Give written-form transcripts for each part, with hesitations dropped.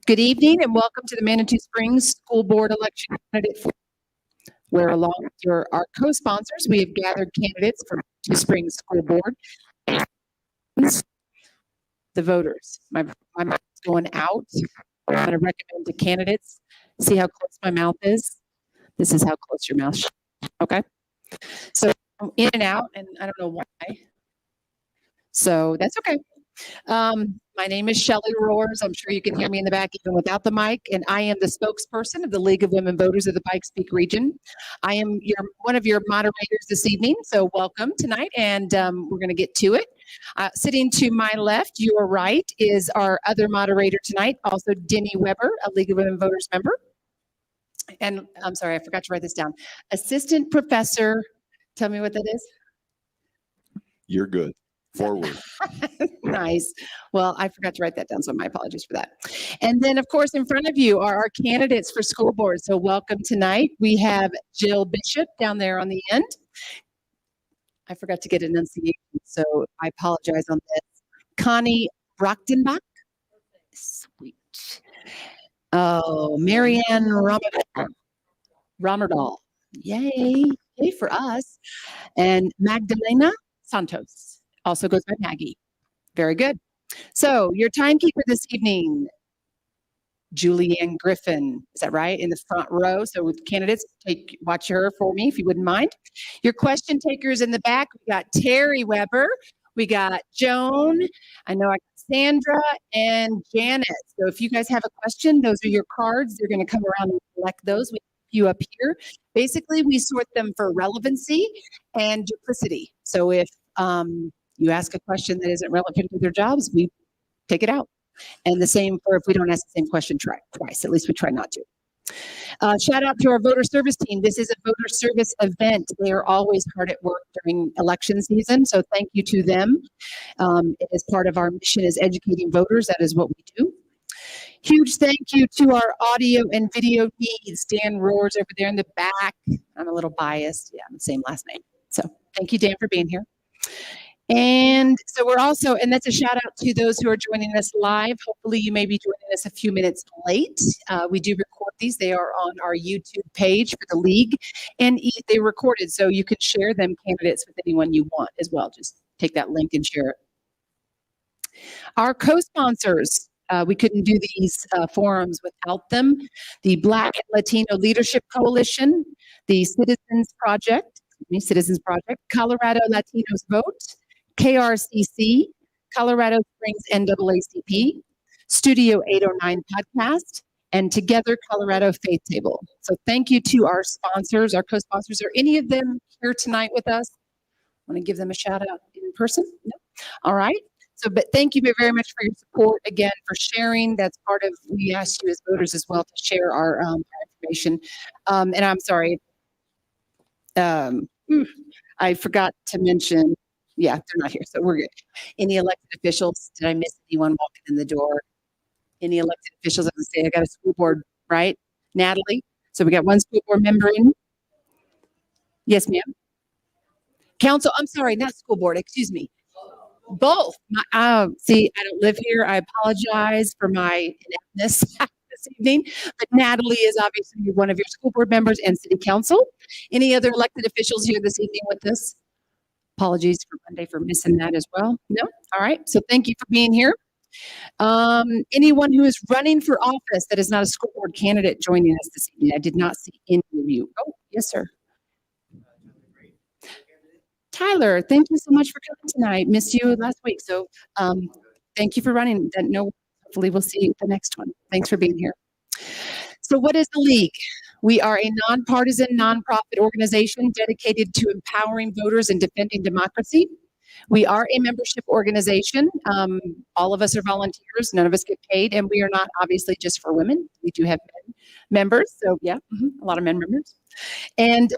Good evening and welcome to the Manitou Springs School Board Election Candidate Forum, where along with our co-sponsors, we have gathered candidates for Manitou Springs School Board. The voters. My mouth is going out. I'm going to recommend to candidates. See how close my mouth is? This is how close your mouth is. Okay? So I'm in and out, and I don't know why. So that's okay. My name is Shelley Roars. I'm sure you can hear me in the back even without the mic, and I am the spokesperson of the League of Women Voters of the Pikes Peak Region. I am one of your moderators this evening, so welcome tonight, and we're going to get to it. Sitting to my left, your right, is our other moderator tonight, also Denny Weber, a League of Women Voters member. And I'm sorry, I forgot to write this down. Assistant Professor, tell me what that is. You're good. Forward. Nice. Well, I forgot to write that down, so my apologies for that. And then, of course, in front of you are our candidates for school board. So welcome tonight. We have Jill Bishop down there on the end. I forgot to get enunciation, so I apologize on this. Connie Brochtenbach. Sweet. Oh, Marianne Romerdal. Yay. Yay for us. And Magdalena Santos. Also goes by Maggie. Very good. So your timekeeper this evening, Julianne Griffin, is that right? In the front row. So with candidates, watch her for me if you wouldn't mind. Your question takers in the back, we got Terry Weber, we got Joan, I know I got Sandra and Janet. So if you guys have a question, those are your cards. They're going to come around and collect those. We have you up here. Basically, we sort them for relevancy and duplicity. So if you ask a question that isn't relevant to their jobs, we take it out. And the same for if we don't ask the same question twice, at least we try not to. Shout out to our voter service team. This is a voter service event. They are always hard at work during election season. So thank you to them. It is part of our mission is educating voters. That is what we do. Huge thank you to our audio and video needs. Dan Roars over there in the back. I'm a little biased. Yeah, I'm the same last name. So thank you, Dan, for being here. And so we're also, and that's a shout out to those who are joining us live. Hopefully you may be joining us a few minutes late. We do record these. They are on our YouTube page for the league, and they recorded, so you can share them, candidates, with anyone you want as well. Just take that link and share it. Our co-sponsors, we couldn't do these forums without them. The Black and Latino Leadership Coalition, the Citizens Project, Colorado Latinos Vote, KRCC, Colorado Springs NAACP, Studio 809 Podcast, and Together Colorado Faith Table. So thank you to our sponsors, our co-sponsors. Are any of them here tonight with us? Want to give them a shout out in person? No? All right. So, but thank you very much for your support, again, for sharing. That's part of, we ask you as voters as well to share our information. And I'm sorry, I forgot to mention, yeah, they're not here, so we're good. Any elected officials? Did I miss anyone walking in the door? Any elected officials? I would say I got a school board, right? Natalie? So we got one school board member in. Yes, ma'am. Council, I'm sorry, not school board, excuse me. Both. See, I don't live here. I apologize for my ineptness this evening, but Natalie is obviously one of your school board members and city council. Any other elected officials here this evening with us? Apologies for Monday for missing that as well. No? All right. So thank you for being here. Anyone who is running for office that is not a school board candidate joining us this evening? I did not see any of you. Oh, yes, sir. Tyler, thank you so much for coming tonight. Missed you last week. So thank you for running. Hopefully we'll see you at the next one. Thanks for being here. So what is the League? We are a nonpartisan, nonprofit organization dedicated to empowering voters and defending democracy. We are a membership organization. All of us are volunteers. None of us get paid. And we are not obviously just for women. We do have men members. So yeah, a lot of men members. And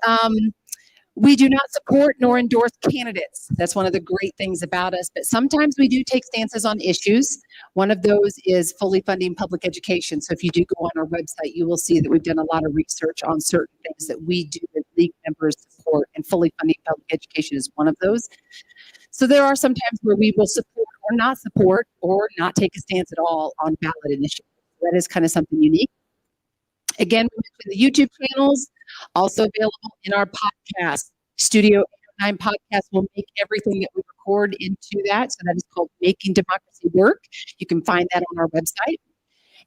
we do not support nor endorse candidates. That's one of the great things about us. But sometimes we do take stances on issues. One of those is fully funding public education. So if you do go on our website, you will see that we've done a lot of research on certain things that we do that League members support, and fully funding public education is one of those. So there are some times where we will support or not take a stance at all on ballot initiatives. That is kind of something unique. Again, we mentioned the YouTube channels, also available in our podcast. Studio 9 podcast will make everything that we record into that. So that is called Making Democracy Work. You can find that on our website.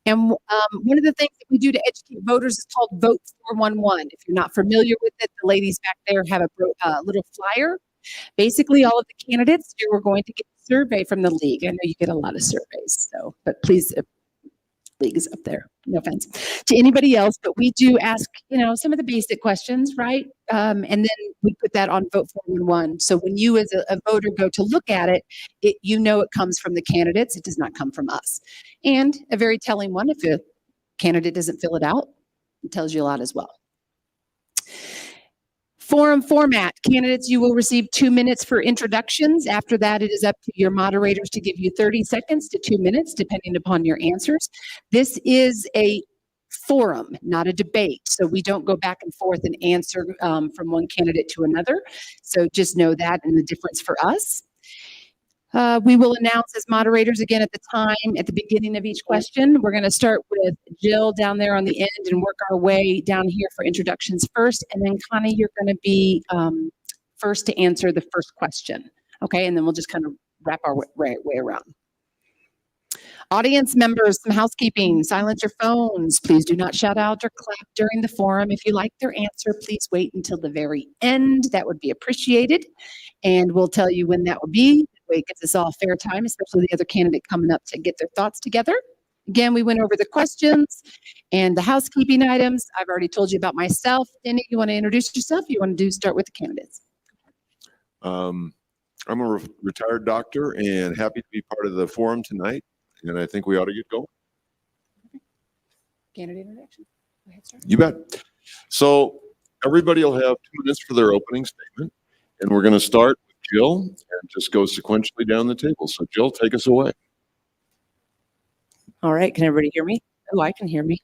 And one of the things that we do to educate voters is called Vote 411. If you're not familiar with it, the ladies back there have a little flyer. Basically, all of the candidates here, we're going to get a survey from the league. I know you get a lot of surveys, so, but please, league is up there. No offense to anybody else, but we do ask, some of the basic questions, right? And then we put that on Vote 411. So when you as a voter go to look at it, it comes from the candidates. It does not come from us. And a very telling one, if a candidate doesn't fill it out, it tells you a lot as well. Forum format. Candidates, you will receive 2 minutes for introductions. After that, it is up to your moderators to give you 30 seconds to 2 minutes, depending upon your answers. This is a forum, not a debate. So we don't go back and forth and answer from one candidate to another. So just know that and the difference for us. We will announce as moderators again at the beginning of each question. We're going to start with Jill down there on the end and work our way down here for introductions first. And then Connie, you're going to be first to answer the first question. Okay, and then we'll just kind of wrap our way around. Audience members, some housekeeping. Silence your phones. Please do not shout out or clap during the forum. If you like their answer, please wait until the very end. That would be appreciated. And we'll tell you when that will be. That way it gives us all fair time, especially the other candidate coming up to get their thoughts together. Again, we went over the questions and the housekeeping items. I've already told you about myself. Denny, you want to introduce yourself? You want to start with the candidates? I'm a retired doctor and happy to be part of the forum tonight. And I think we ought to get going. Candidate introduction. Go ahead, sir. You bet. So everybody will have 2 minutes for their opening statement. And we're going to start with Jill and just go sequentially down the table. So Jill, take us away. All right. Can everybody hear me? Oh, I can hear me.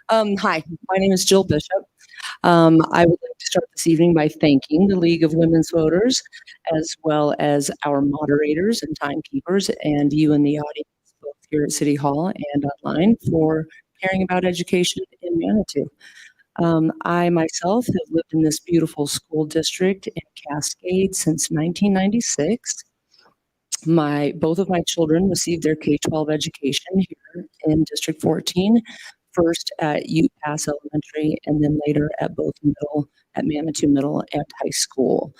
Hi, my name is Jill Bishop. I would like to start this evening by thanking the League of Women's Voters, as well as our moderators and timekeepers, and you in the audience, both here at City Hall and online, for caring about education in Manitou. I myself have lived in this beautiful school district in Cascade since 1996. Both of my children received their K-12 education here in District 14, first at UPass Elementary and then later at Manitou Middle and High School.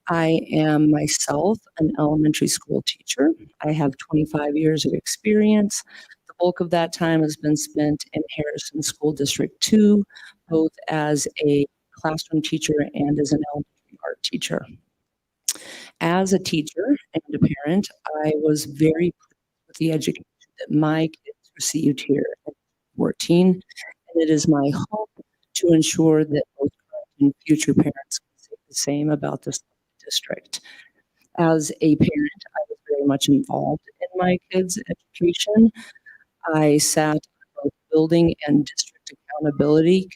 I am myself an elementary school teacher. I have 25 years of experience. The bulk of that time has been spent in Harrison School District 2, both as a classroom teacher and as an elementary art teacher. As a teacher and a parent, I was very pleased with the education that my kids received here at 14, and it is my hope to ensure that both current and future parents can say the same about this district. As a parent, I was very much involved in my kids' education. I sat on both building and district accountability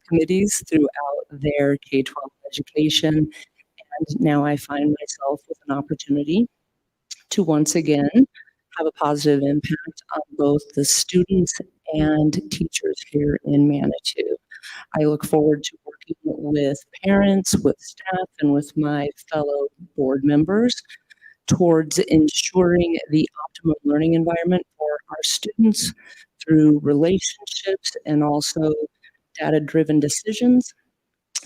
committees throughout their K-12 education. And now I find myself with an opportunity to once again have a positive impact on both the students and teachers here in Manitou. I look forward to working with parents, with staff, and with my fellow board members towards ensuring the optimum learning environment for our students through relationships and also data-driven decisions.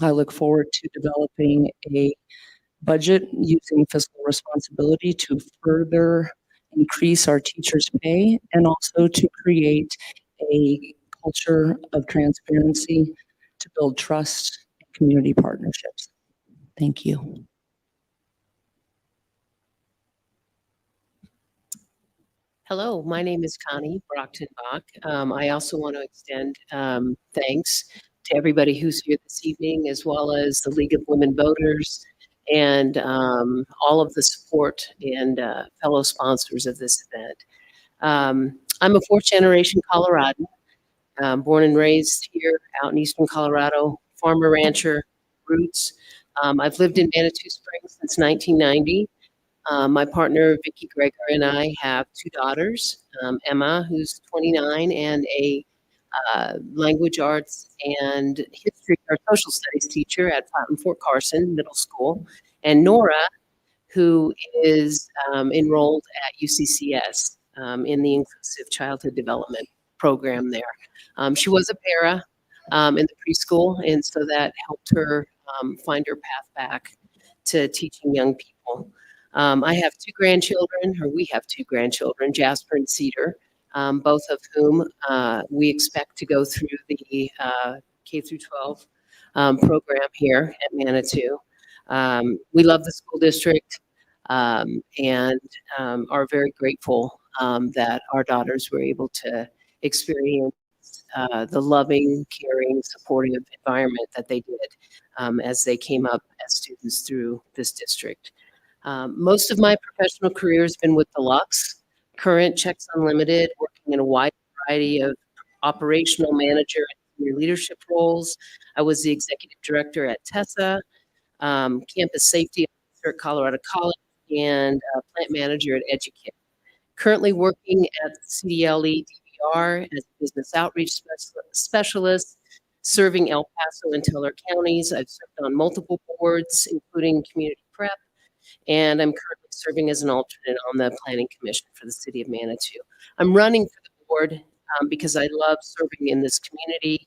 I look forward to developing a budget using fiscal responsibility to further increase our teachers' pay and also to create a culture of transparency to build trust and community partnerships. Thank you. Hello, my name is Connie Brockton-Bach. I also want to extend thanks to everybody who's here this evening, as well as the League of Women Voters and all of the support and fellow sponsors of this event. I'm a fourth-generation Coloradan, born and raised here out in eastern Colorado, farmer rancher roots. I've lived in Manitou Springs since 1990. My partner, Vicki Greger, and I have two daughters, Emma, who's 29, and a language arts and history or social studies teacher at Fort Carson Middle School, and Nora, who is enrolled at UCCS in the Inclusive Childhood Development program there. She was a para in the preschool, and so that helped her find her path back to teaching young people. I have two grandchildren, or we have two grandchildren, Jasper and Cedar, both of whom we expect to go through the K through 12 program here at Manitou. We love the school district and are very grateful that our daughters were able to experience the loving, caring, supportive environment that they did as they came up as students through this district. Most of my professional career has been with the Lux, current Checks Unlimited, working in a wide variety of operational manager and senior leadership roles. I was the executive director at TESSA, campus safety officer at Colorado College, and plant manager at Educate. Currently working at CDLE DVR as a business outreach specialist, serving El Paso and Teller counties. I've served on multiple boards, including Community Prep, and I'm currently serving as an alternate on the Planning Commission for the City of Manitou. I'm running for the board because I love serving in this community.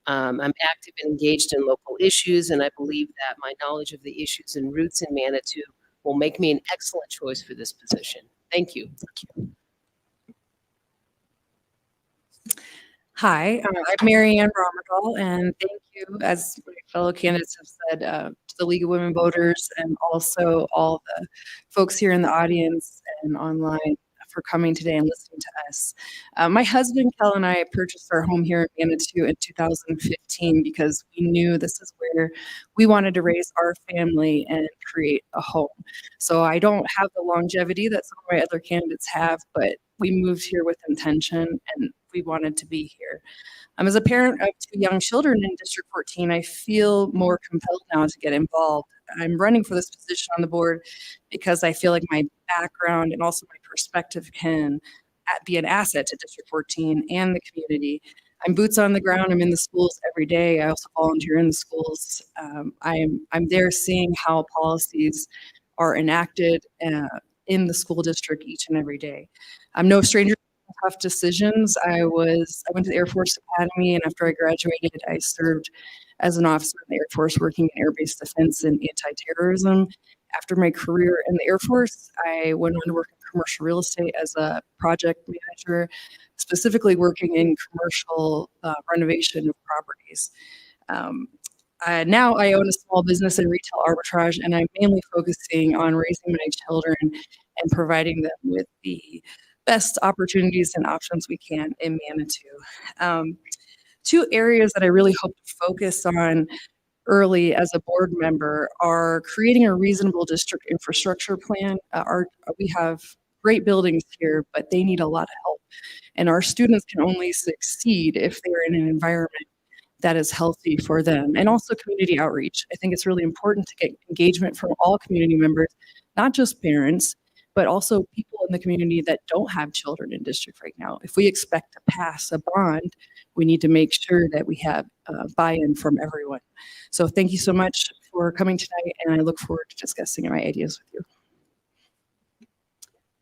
I'm active and engaged in local issues, and I believe that my knowledge of the issues and roots in Manitou will make me an excellent choice for this position. Thank you. Hi, I'm Mary Ann Romerdahl, and thank you, as my fellow candidates have said, to the League of Women Voters and also all the folks here in the audience and online for coming today and listening to us. My husband, Kel, and I purchased our home here in Manitou in 2015 because we knew this is where we wanted to raise our family and create a home. So I don't have the longevity that some of my other candidates have, but we moved here with intention and we wanted to be here. As a parent of two young children in District 14, I feel more compelled now to get involved. I'm running for this position on the board because I feel like my background and also my perspective can be an asset to District 14 and the community. I'm boots on the ground. I'm in the schools every day. I also volunteer in the schools. I'm there seeing how policies are enacted in the school district each and every day. I'm no stranger to tough decisions. I went to the Air Force Academy, and after I graduated, I served as an officer in the Air Force working in air-based defense and anti-terrorism. After my career in the Air Force, I went on to work in commercial real estate as a project manager, specifically working in commercial renovation of properties. Now I own a small business in retail arbitrage, and I'm mainly focusing on raising my children and providing them with the best opportunities and options we can in Manitou. Two areas that I really hope to focus on early as a board member are creating a reasonable district infrastructure plan. We have great buildings here, but they need a lot of help. And our students can only succeed if they're in an environment that is healthy for them. And also community outreach. I think it's really important to get engagement from all community members, not just parents, but also people in the community that don't have children in district right now. If we expect to pass a bond, we need to make sure that we have buy-in from everyone. So thank you so much for coming tonight, and I look forward to discussing my ideas with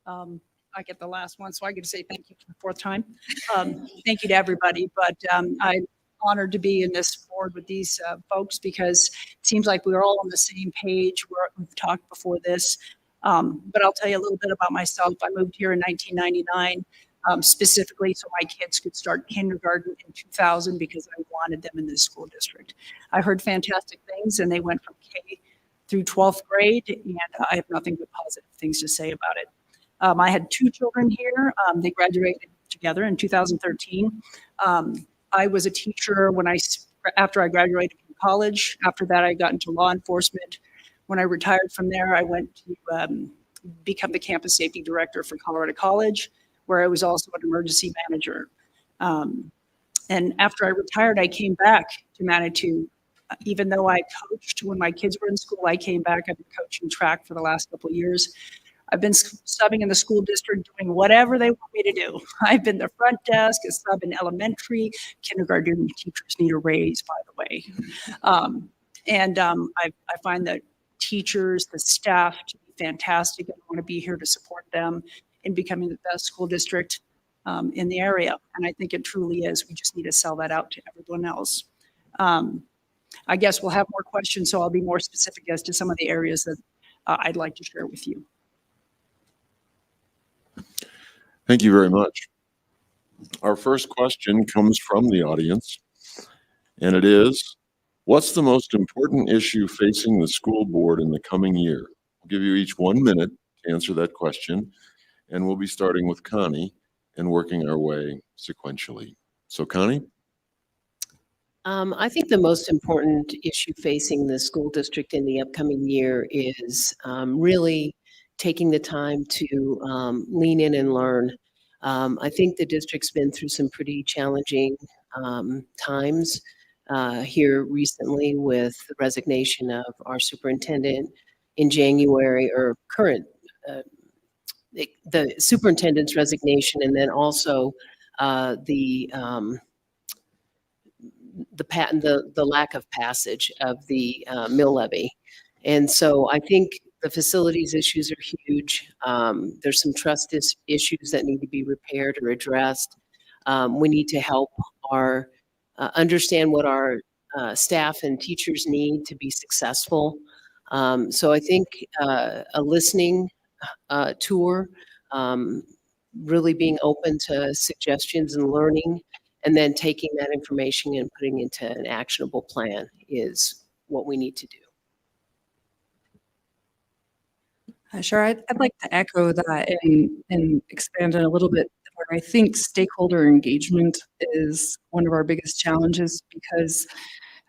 you. I get the last one, so I get to say thank you for the fourth time. Thank you to everybody, but I'm honored to be in this board with these folks because it seems like we're all on the same page. We've talked before this. But I'll tell you a little bit about myself. I moved here in 1999, specifically so my kids could start kindergarten in 2000 because I wanted them in this school district. I heard fantastic things, and they went from K through 12th grade, and I have nothing but positive things to say about it. I had two children here. They graduated together in 2013. I was a teacher after I graduated from college. After that, I got into law enforcement. When I retired from there, I went to become the campus safety director for Colorado College, where I was also an emergency manager. And after I retired, I came back to Manitou. Even though I coached when my kids were in school, I came back. I've been coaching track for the last couple of years. I've been subbing in the school district doing whatever they want me to do. I've been the front desk, a sub in elementary, kindergarten teachers need a raise, by the way. I find that teachers, the staff to be fantastic. I want to be here to support them in becoming the best school district in the area. And I think it truly is. We just need to sell that out to everyone else. I guess we'll have more questions, so I'll be more specific as to some of the areas that I'd like to share with you. Thank you very much. Our first question comes from the audience, and it is, what's the most important issue facing the school board in the coming year? I'll give you each 1 minute to answer that question, and we'll be starting with Connie and working our way sequentially. So Connie? I think the most important issue facing the school district in the upcoming year is really taking the time to lean in and learn. I think the district's been through some pretty challenging times here recently with the resignation of our superintendent in January, or current, the superintendent's resignation, and then also the lack of passage of the mill levy. And so I think the facilities issues are huge. There's some trust issues that need to be repaired or addressed. We need to help our understand what our staff and teachers need to be successful. So I think a listening tour, really being open to suggestions and learning, and then taking that information and putting into an actionable plan is what we need to do. Sure, I'd like to echo that and expand on a little bit. Where I think stakeholder engagement is one of our biggest challenges, because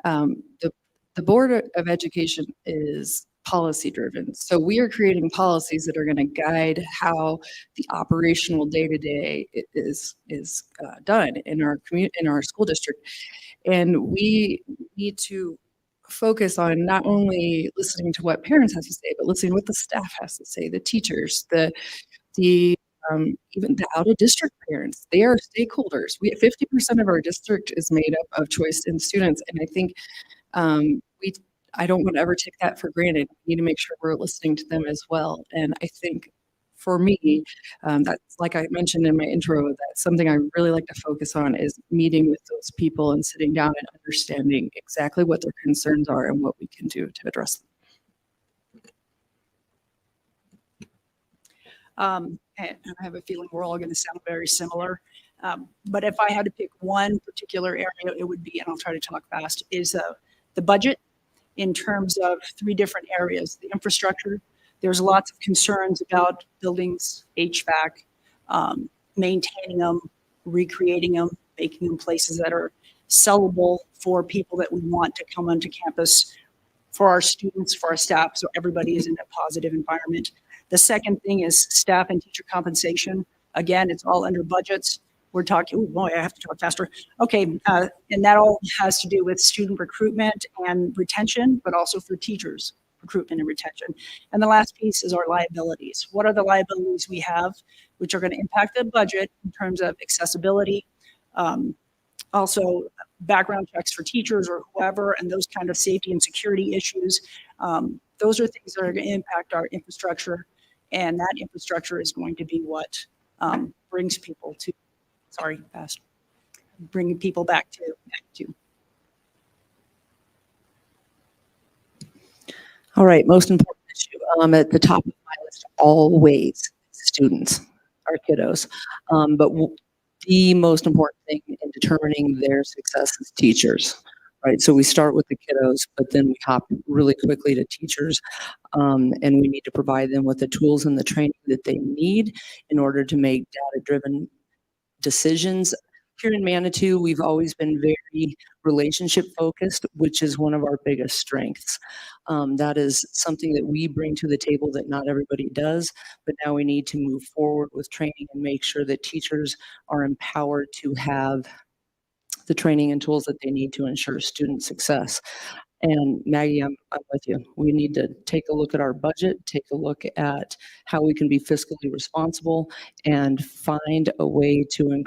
the Board of Education is policy driven. So we are creating policies that are going to guide how the operational day-to-day is done in our school district. And we need to focus on not only listening to what parents have to say, but listening to what the staff has to say, the teachers, even the out of district parents. They are stakeholders. 50% of our district is made up of choice-in students. And I think I don't want to ever take that for granted. We need to make sure we're listening to them as well. And I think for me, that's, like I mentioned in my intro, that's something I really like to focus on, is meeting with those people and sitting down and understanding exactly what their concerns are and what we can do to address them. And I have a feeling we're all going to sound very similar. But if I had to pick one particular area, it would be, and I'll try to talk fast, is the budget in terms of 3 different areas. The infrastructure, there's lots of concerns about buildings, HVAC, maintaining them, recreating them, making them places that are sellable for people that we want to come onto campus, for our students, for our staff, so everybody is in a positive environment. The second thing is staff and teacher compensation. Again, it's all under budgets. We're talking, oh boy, I have to talk faster. Okay, and that all has to do with student recruitment and retention, but also for teachers, recruitment and retention. And the last piece is our liabilities. What are the liabilities we have, which are going to impact the budget in terms of accessibility, also background checks for teachers or whoever, and those kind of safety and security issues. Those are things that are going to impact our infrastructure, and that infrastructure is going to be what brings people to, bringing people back to. All right, most important issue at the top of my list, always students, our kiddos. But the most important thing in determining their success is teachers, right? So we start with the kiddos, but then we hop really quickly to teachers, and we need to provide them with the tools and the training that they need in order to make data-driven decisions. Here in Manitou, we've always been very relationship focused, which is one of our biggest strengths. That is something that we bring to the table that not everybody does, but now we need to move forward with training and make sure that teachers are empowered to have the training and tools that they need to ensure student success. And Maggie, I'm with you. We need to take a look at our budget, take a look at how we can be fiscally responsible and find a way to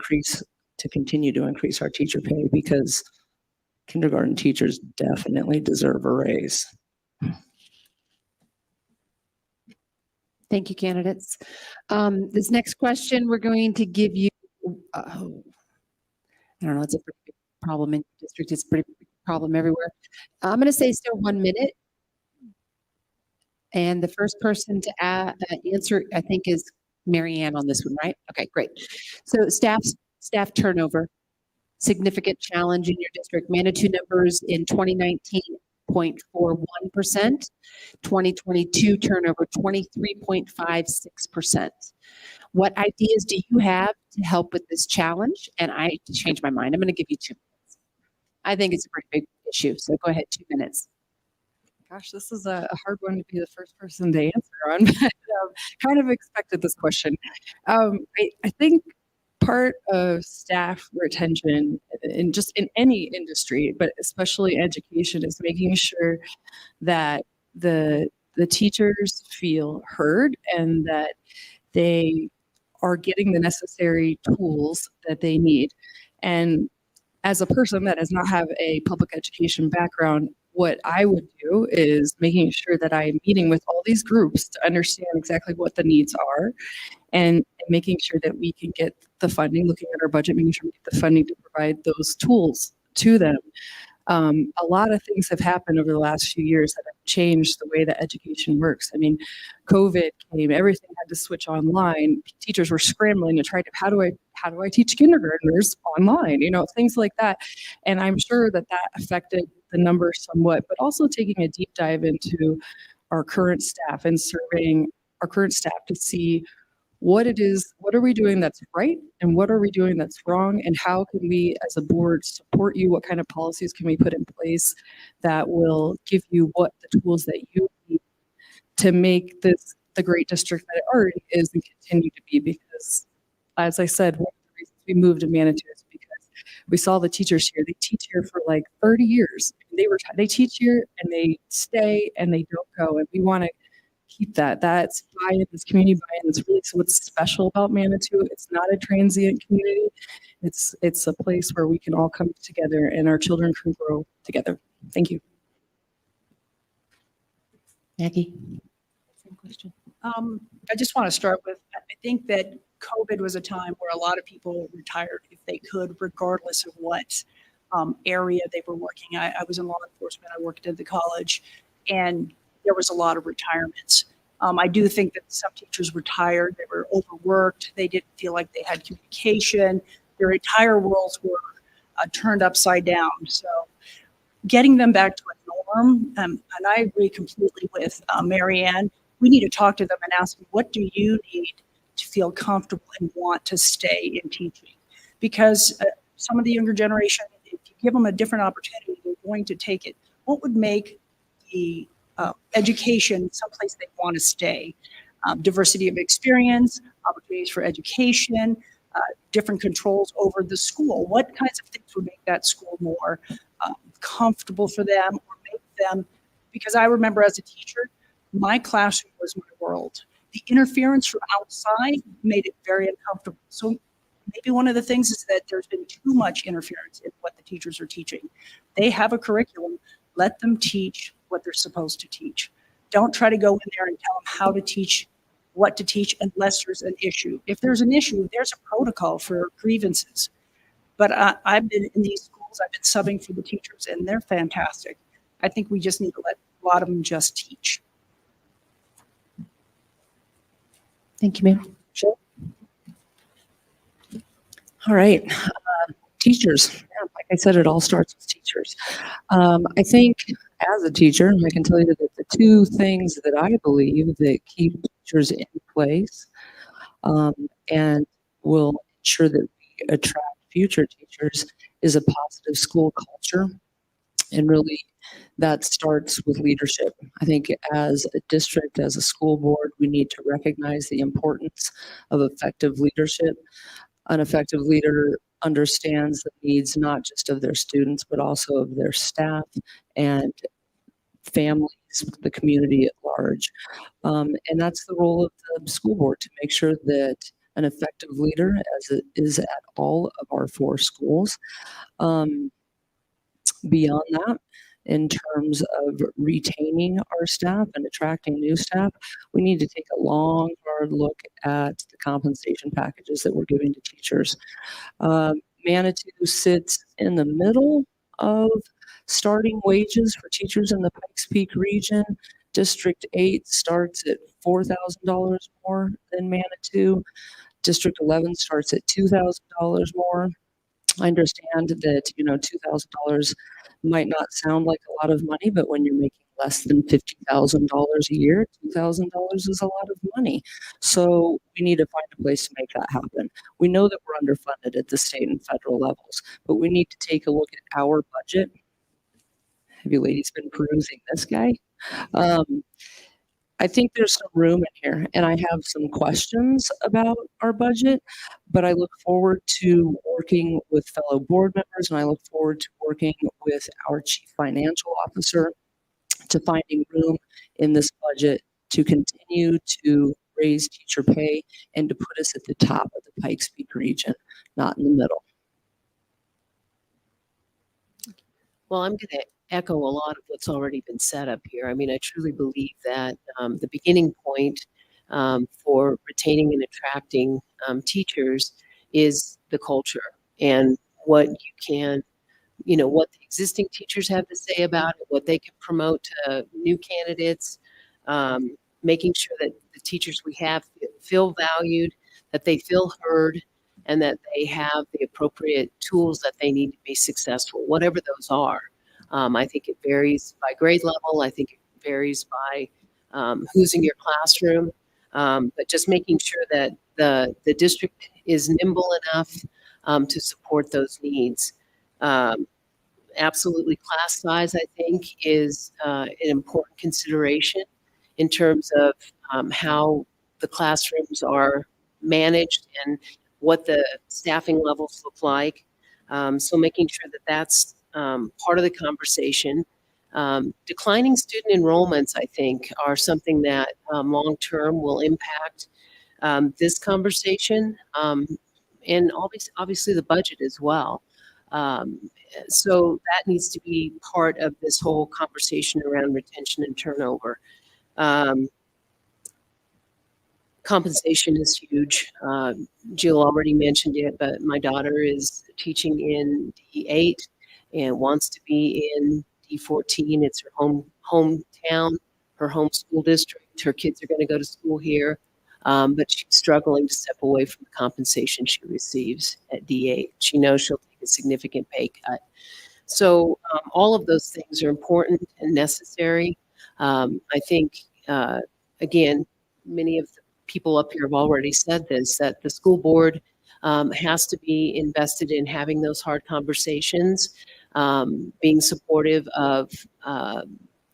continue to increase our teacher pay, because kindergarten teachers definitely deserve a raise. Thank you, candidates. This next question, we're going to give you, I don't know, it's a pretty big problem in your district. It's a pretty big problem everywhere. I'm going to say still 1 minute. And the first person to answer, I think, is Mary Ann on this one, right? Okay, great. So staff turnover, significant challenge in your district. Manitou numbers in 2019, 0.41%, 2022 turnover 23.56%. What ideas do you have to help with this challenge? And I changed my mind. I'm going to give you 2 minutes. I think it's a pretty big issue. So go ahead, 2 minutes. Gosh, this is a hard one to be the first person to answer on, but kind of expected this question. I think part of staff retention in just in any industry, but especially education, is making sure that the teachers feel heard and that they are getting the necessary tools that they need. And as a person that does not have a public education background, what I would do is making sure that I'm meeting with all these groups to understand exactly what the needs are, and making sure that we can get the funding, looking at our budget, making sure we get the funding to provide those tools to them. A lot of things have happened over the last few years that have changed the way that education works. I mean, COVID came, everything had to switch online. Teachers were scrambling to try to, how do I teach kindergartners online? You know, things like that. And I'm sure that affected the numbers somewhat, but also taking a deep dive into our current staff and surveying our current staff to see what are we doing that's right and what are we doing that's wrong, and how can we as a board support you? What kind of policies can we put in place that will give you what the tools that you need to make this the great district that it already is and continue to be? Because, as I said, one of the reasons we moved to Manitou is because we saw the teachers here. They teach here for like 30 years. They teach here and they stay and they don't go, and we want to keep that. That's buy-in, this community buy-in. It's really what's special about Manitou. It's not a transient community. It's a place where we can all come together and our children can grow together. Thank you. Maggie, same question. I just want to start with, I think that COVID was a time where a lot of people retired if they could, regardless of what area they were working. I was in law enforcement. I worked at the college, and there was a lot of retirements. I do think that some teachers were tired. They were overworked. They didn't feel like they had communication. Their entire worlds were turned upside down. So getting them back to a norm, and I agree completely with Mary Ann, we need to talk to them and ask them, what do you need to feel comfortable and want to stay in teaching? Because some of the younger generation, if you give them a different opportunity, they're going to take it. What would make the education someplace they want to stay? Diversity of experience, opportunities for education, different controls over the school. What kinds of things would make that school more comfortable for them, or make them, because I remember as a teacher, my classroom was my world. The interference from outside made it very uncomfortable. So maybe one of the things is that there's been too much interference in what the teachers are teaching. They have a curriculum. Let them teach what they're supposed to teach. Don't try to go in there and tell them how to teach, what to teach, unless there's an issue. If there's an issue, there's a protocol for grievances. But I've been in these schools, I've been subbing for the teachers, and they're fantastic. I think we just need to let a lot of them just teach. Thank you, ma'am. Sure. All right. Teachers. Yeah, like I said, it all starts with teachers. I think as a teacher, I can tell you that the two things that I believe that keep teachers in place and will ensure that we attract future teachers is a positive school culture. And really, that starts with leadership. I think as a district, as a school board, we need to recognize the importance of effective leadership. An effective leader understands the needs not just of their students, but also of their staff, and families, the community at large. And that's the role of the school board, to make sure that an effective leader, as it is at all of our 4 schools. Beyond that, in terms of retaining our staff and attracting new staff, we need to take a long, hard look at the compensation packages that we're giving to teachers. Manitou sits in the middle of starting wages for teachers in the Pikes Peak region. District 8 starts at $4,000 more than Manitou. District 11 starts at $2,000 more. I understand that, $2,000 might not sound like a lot of money, but when you're making less than $50,000 a year, $2,000 is a lot of money. So we need to find a place to make that happen. We know that we're underfunded at the state and federal levels, but we need to take a look at our budget. Have you ladies been perusing this guy? I think there's some room in here, and I have some questions about our budget, but I look forward to working with fellow board members, and I look forward to working with our chief financial officer to finding room in this budget to continue to raise teacher pay and to put us at the top of the Pikes Peak region, not in the middle. Well, I'm going to echo a lot of what's already been set up here. I mean, I truly believe that the beginning point for retaining and attracting teachers is the culture and what you can, what the existing teachers have to say about it, what they can promote to new candidates, making sure that the teachers we have feel valued, that they feel heard, and that they have the appropriate tools that they need to be successful, whatever those are. I think it varies by grade level. I think it varies by who's in your classroom, but just making sure that the district is nimble enough to support those needs. Absolutely, class size, I think, is an important consideration in terms of how the classrooms are managed and what the staffing levels look like. So making sure that that's part of the conversation. Declining student enrollments, I think, are something that long-term will impact this conversation and obviously the budget as well. So that needs to be part of this whole conversation around retention and turnover. Compensation is huge. Jill already mentioned it, but my daughter is teaching in D8 and wants to be in D14. It's her hometown, her home school district. Her kids are going to go to school here, but she's struggling to step away from the compensation she receives at D8. She knows she'll take a significant pay cut. So all of those things are important and necessary. I think, again, many of the people up here have already said this, that the school board has to be invested in having those hard conversations, being supportive of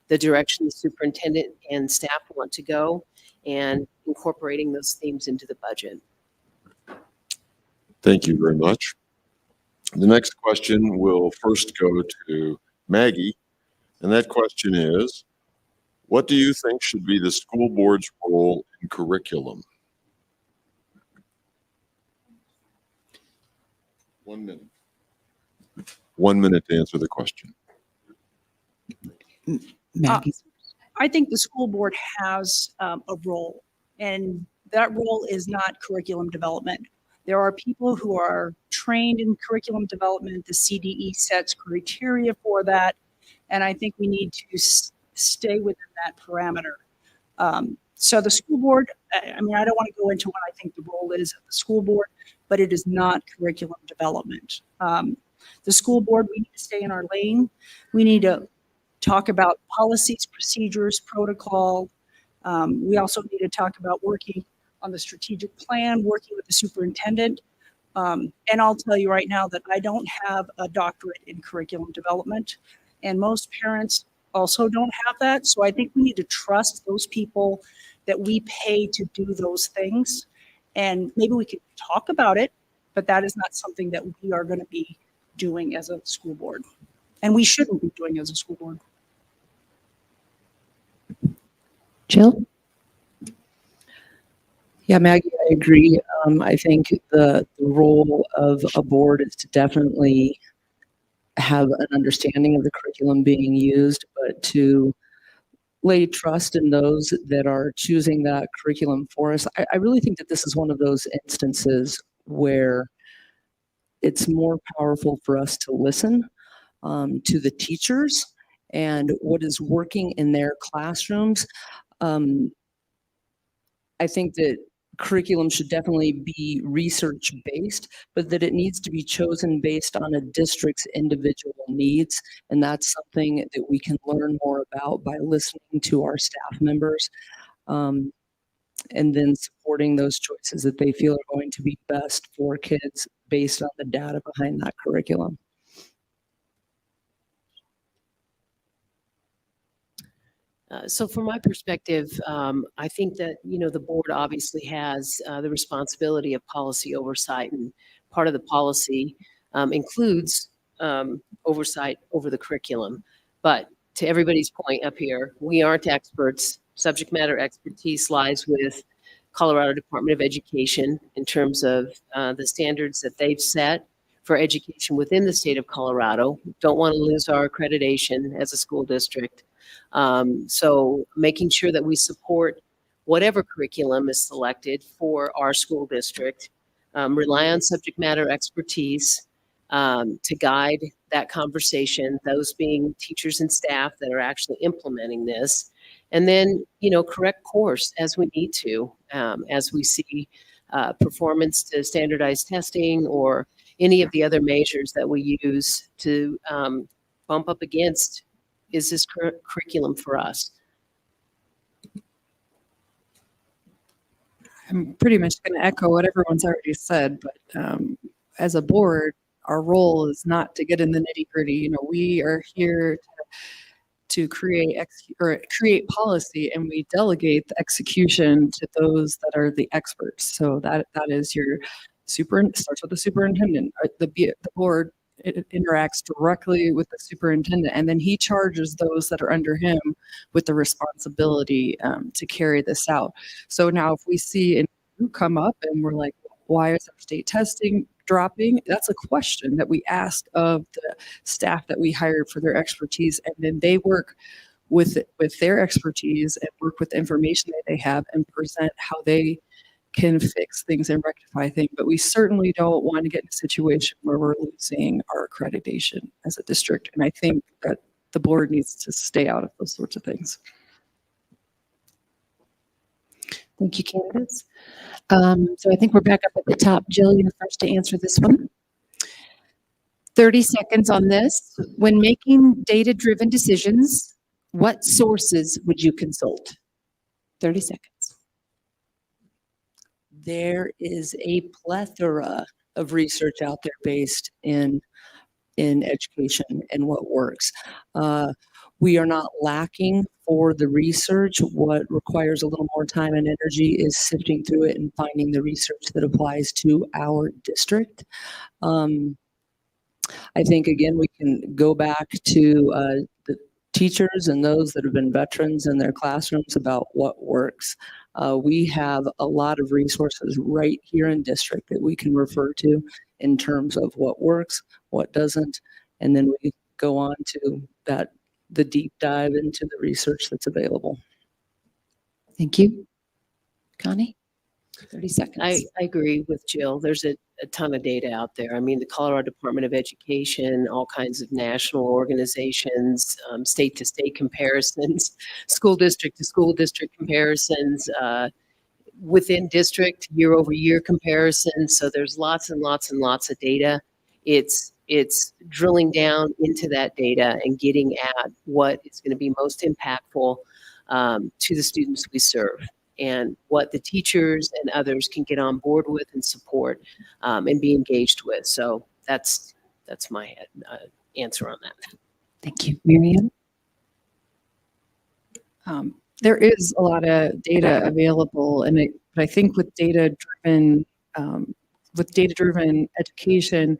the direction the superintendent and staff want to go, and incorporating those themes into the budget. Thank you very much. The next question will first go to Maggie, and that question is, what do you think should be the school board's role in curriculum? 1 minute. 1 minute to answer the question. Maggie. I think the school board has a role, and that role is not curriculum development. There are people who are trained in curriculum development. The CDE sets criteria for that, and I think we need to stay within that parameter. So the school board, I mean, I don't want to go into what I think the role is of the school board, but it is not curriculum development. The school board, we need to stay in our lane. We need to talk about policies, procedures, protocol. We also need to talk about working on the strategic plan, working with the superintendent. And I'll tell you right now that I don't have a doctorate in curriculum development, and most parents also don't have that. So I think we need to trust those people that we pay to do those things. And maybe we could talk about it, but that is not something that we are going to be doing as a school board. And we shouldn't be doing as a school board. Jill? Yeah, Maggie, I agree. I think the role of a board is to definitely have an understanding of the curriculum being used, but to lay trust in those that are choosing that curriculum for us. I really think that this is one of those instances where it's more powerful for us to listen to the teachers and what is working in their classrooms. I think that curriculum should definitely be research based, but that it needs to be chosen based on a district's individual needs. And that's something that we can learn more about by listening to our staff members, and then supporting those choices that they feel are going to be best for kids based on the data behind that curriculum. So from my perspective, I think that, the board obviously has the responsibility of policy oversight, and part of the policy includes oversight over the curriculum. But to everybody's point up here, we aren't experts. Subject matter expertise lies with Colorado Department of Education in terms of the standards that they've set for education within the state of Colorado. Don't want to lose our accreditation as a school district. So making sure that we support whatever curriculum is selected for our school district, rely on subject matter expertise to guide that conversation, those being teachers and staff that are actually implementing this, and then, correct course as we need to, as we see performance to standardized testing or any of the other measures that we use to bump up against, is this curriculum for us? I'm pretty much going to echo what everyone's already said, but as a board, our role is not to get in the nitty gritty. We are here to create policy, and we delegate the execution to those that are the experts. So that is your starts with the superintendent. The board, it interacts directly with the superintendent, and then he charges those that are under him with the responsibility to carry this out. So now if we see an issue come up and we're like, why is our state testing dropping? That's a question that we ask of the staff that we hired for their expertise, and then they work with their expertise and work with the information that they have and present how they can fix things and rectify things. But we certainly don't want to get in a situation where we're losing our accreditation as a district. And I think that the board needs to stay out of those sorts of things. Thank you, candidates. So I think we're back up at the top. Jill, you're first to answer this one. 30 seconds on this. When making data-driven decisions, what sources would you consult? 30 seconds. There is a plethora of research out there based in education and what works. We are not lacking for the research. What requires a little more time and energy is sifting through it and finding the research that applies to our district. I think, again, we can go back to the teachers and those that have been veterans in their classrooms about what works. We have a lot of resources right here in district that we can refer to in terms of what works, what doesn't, and then we go on to the deep dive into the research that's available. Thank you. Connie, 30 seconds. I agree with Jill. There's a ton of data out there. I mean, the Colorado Department of Education, all kinds of national organizations, state to state comparisons, school district to school district comparisons, within district year over year comparisons. So there's lots and lots and lots of data. It's drilling down into that data and getting at what is going to be most impactful to the students we serve, and what the teachers and others can get on board with and support and be engaged with. So that's my answer on that. Thank you. Marianne? There is a lot of data available, but I think with data-driven with data-driven education,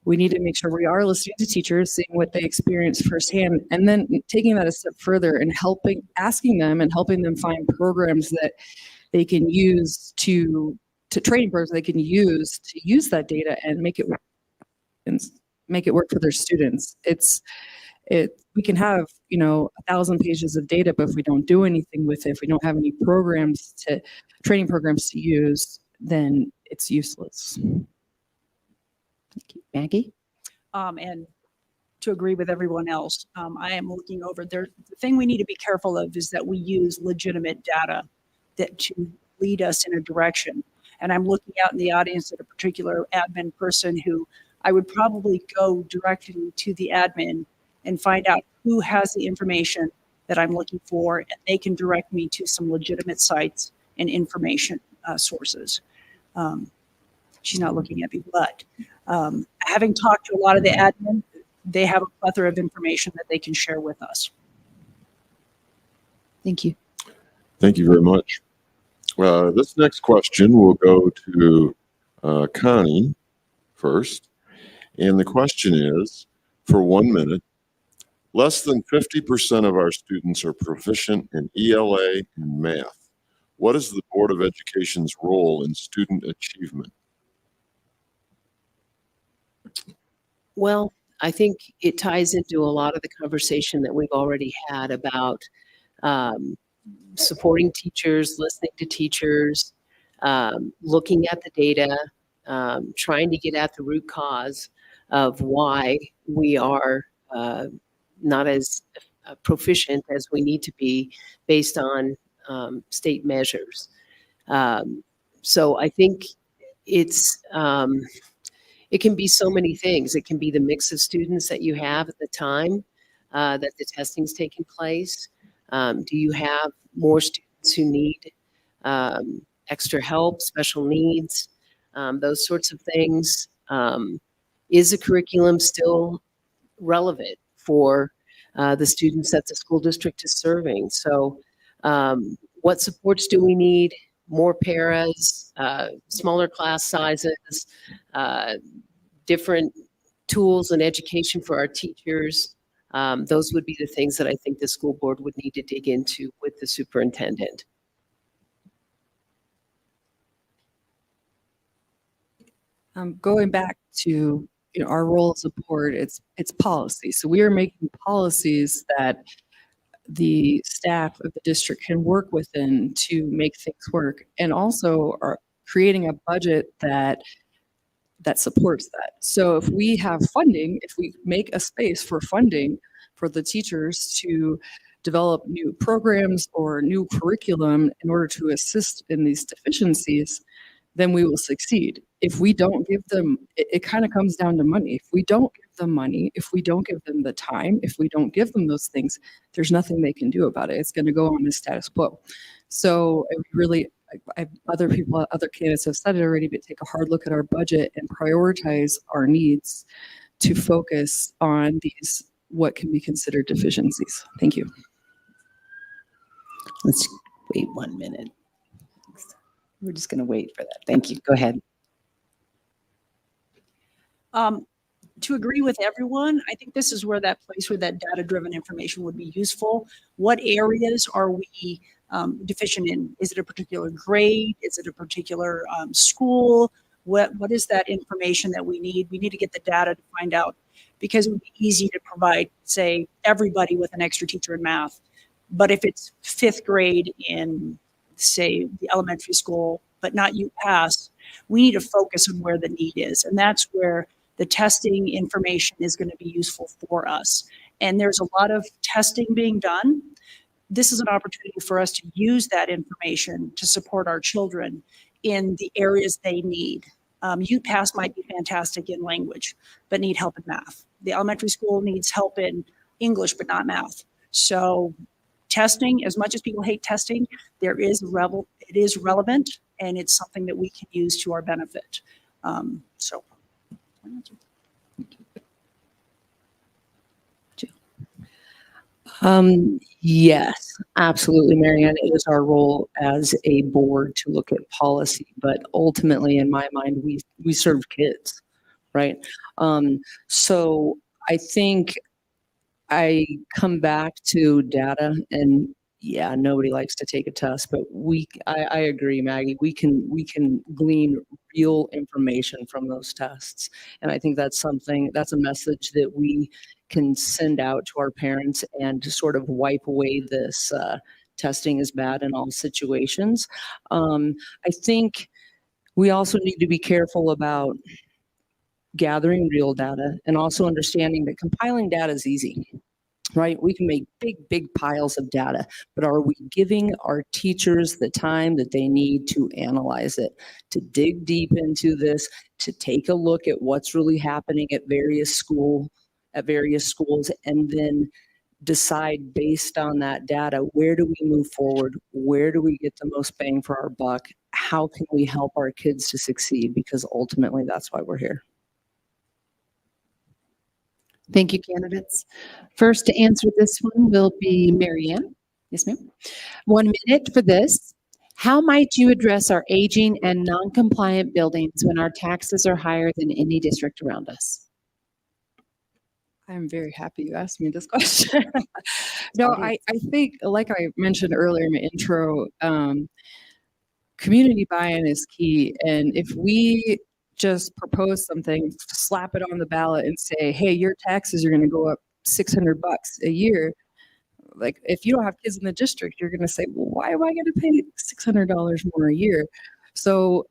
we need to make sure we are listening to teachers, seeing what they experience firsthand, and then taking that a step further and asking them and helping them find programs that they can use to training programs they can use to use that data and make it work for their students. We can have, 1,000 pages of data, but if we don't do anything with it, if we don't have any training programs to use, then it's useless. Thank you. Maggie? And to agree with everyone else, I am looking over there. The thing we need to be careful of is that we use legitimate data to lead us in a direction. And I'm looking out in the audience at a particular admin person who I would probably go directly to the admin and find out who has the information that I'm looking for, and they can direct me to some legitimate sites and information sources. She's not looking at me, but having talked to a lot of the admin, they have a plethora of information that they can share with us. Thank you. Thank you very much. This next question will go to Connie first. And the question is, for 1 minute, less than 50% of our students are proficient in ELA and math. What is the Board of Education's role in student achievement? Well, I think it ties into a lot of the conversation that we've already had about supporting teachers, listening to teachers, looking at the data, trying to get at the root cause of why we are not as proficient as we need to be based on state measures. So I think it can be so many things. It can be the mix of students that you have at the time that the testing's taking place. Do you have more students who need extra help, special needs, those sorts of things? Is the curriculum still relevant for the students that the school district is serving? So what supports do we need? More paras, smaller class sizes, different tools and education for our teachers. Those would be the things that I think the school board would need to dig into with the superintendent. Going back to our role as a board, it's policy. So we are making policies that the staff of the district can work within to make things work, and also are creating a budget that supports that. So if we have funding, if we make a space for funding for the teachers to develop new programs or new curriculum in order to assist in these deficiencies, then we will succeed. If we don't give them, it kind of comes down to money. If we don't give them money, if we don't give them the time, if we don't give them those things, there's nothing they can do about it. It's going to go on as status quo. So other candidates have said it already, but take a hard look at our budget and prioritize our needs to focus on these, what can be considered deficiencies. Thank you. Let's wait 1 minute. We're just going to wait for that. Thank you. Go ahead. To agree with everyone, I think this is where that data-driven information would be useful. What areas are we deficient in? Is it a particular grade? Is it a particular school? What is that information that we need? We need to get the data to find out, because it would be easy to provide, say, everybody with an extra teacher in math. But if it's 5th grade in, say, the elementary school, but not UPass, we need to focus on where the need is. And that's where the testing information is going to be useful for us. And there's a lot of testing being done. This is an opportunity for us to use that information to support our children in the areas they need. UPass might be fantastic in language, but need help in math. The elementary school needs help in English, but not math. So testing, as much as people hate testing, it is relevant, and it's something that we can use to our benefit. Yes, Absolutely, Marianne. It is our role as a board to look at policy, but ultimately, in my mind, we serve kids, right? So I think I come back to data, and yeah, nobody likes to take a test, but I agree, Maggie. We can glean real information from those tests, and I think that's a message that we can send out to our parents and to sort of wipe away this testing is bad in all situations. I think we also need to be careful about gathering real data and also understanding that compiling data is easy, right? We can make big piles of data, but are we giving our teachers the time that they need to analyze it, to dig deep into this, to take a look at what's really happening at various schools, and then decide based on that data, where do we move forward? Where do we get the most bang for our buck? How can we help our kids to succeed? Because ultimately that's why we're here. Thank you, candidates. First to answer this one will be Marianne. Yes, ma'am. 1 minute for this. How might you address our aging and non-compliant buildings when our taxes are higher than any district around us? I'm very happy you asked me this question. No, I think, like I mentioned earlier in my intro, community buy-in is key. And if we just propose something, slap it on the ballot and say, hey, your taxes are going to go up $600 a year. Like, if you don't have kids in the district, you're going to say, well, why am I going to pay $600 more a year? So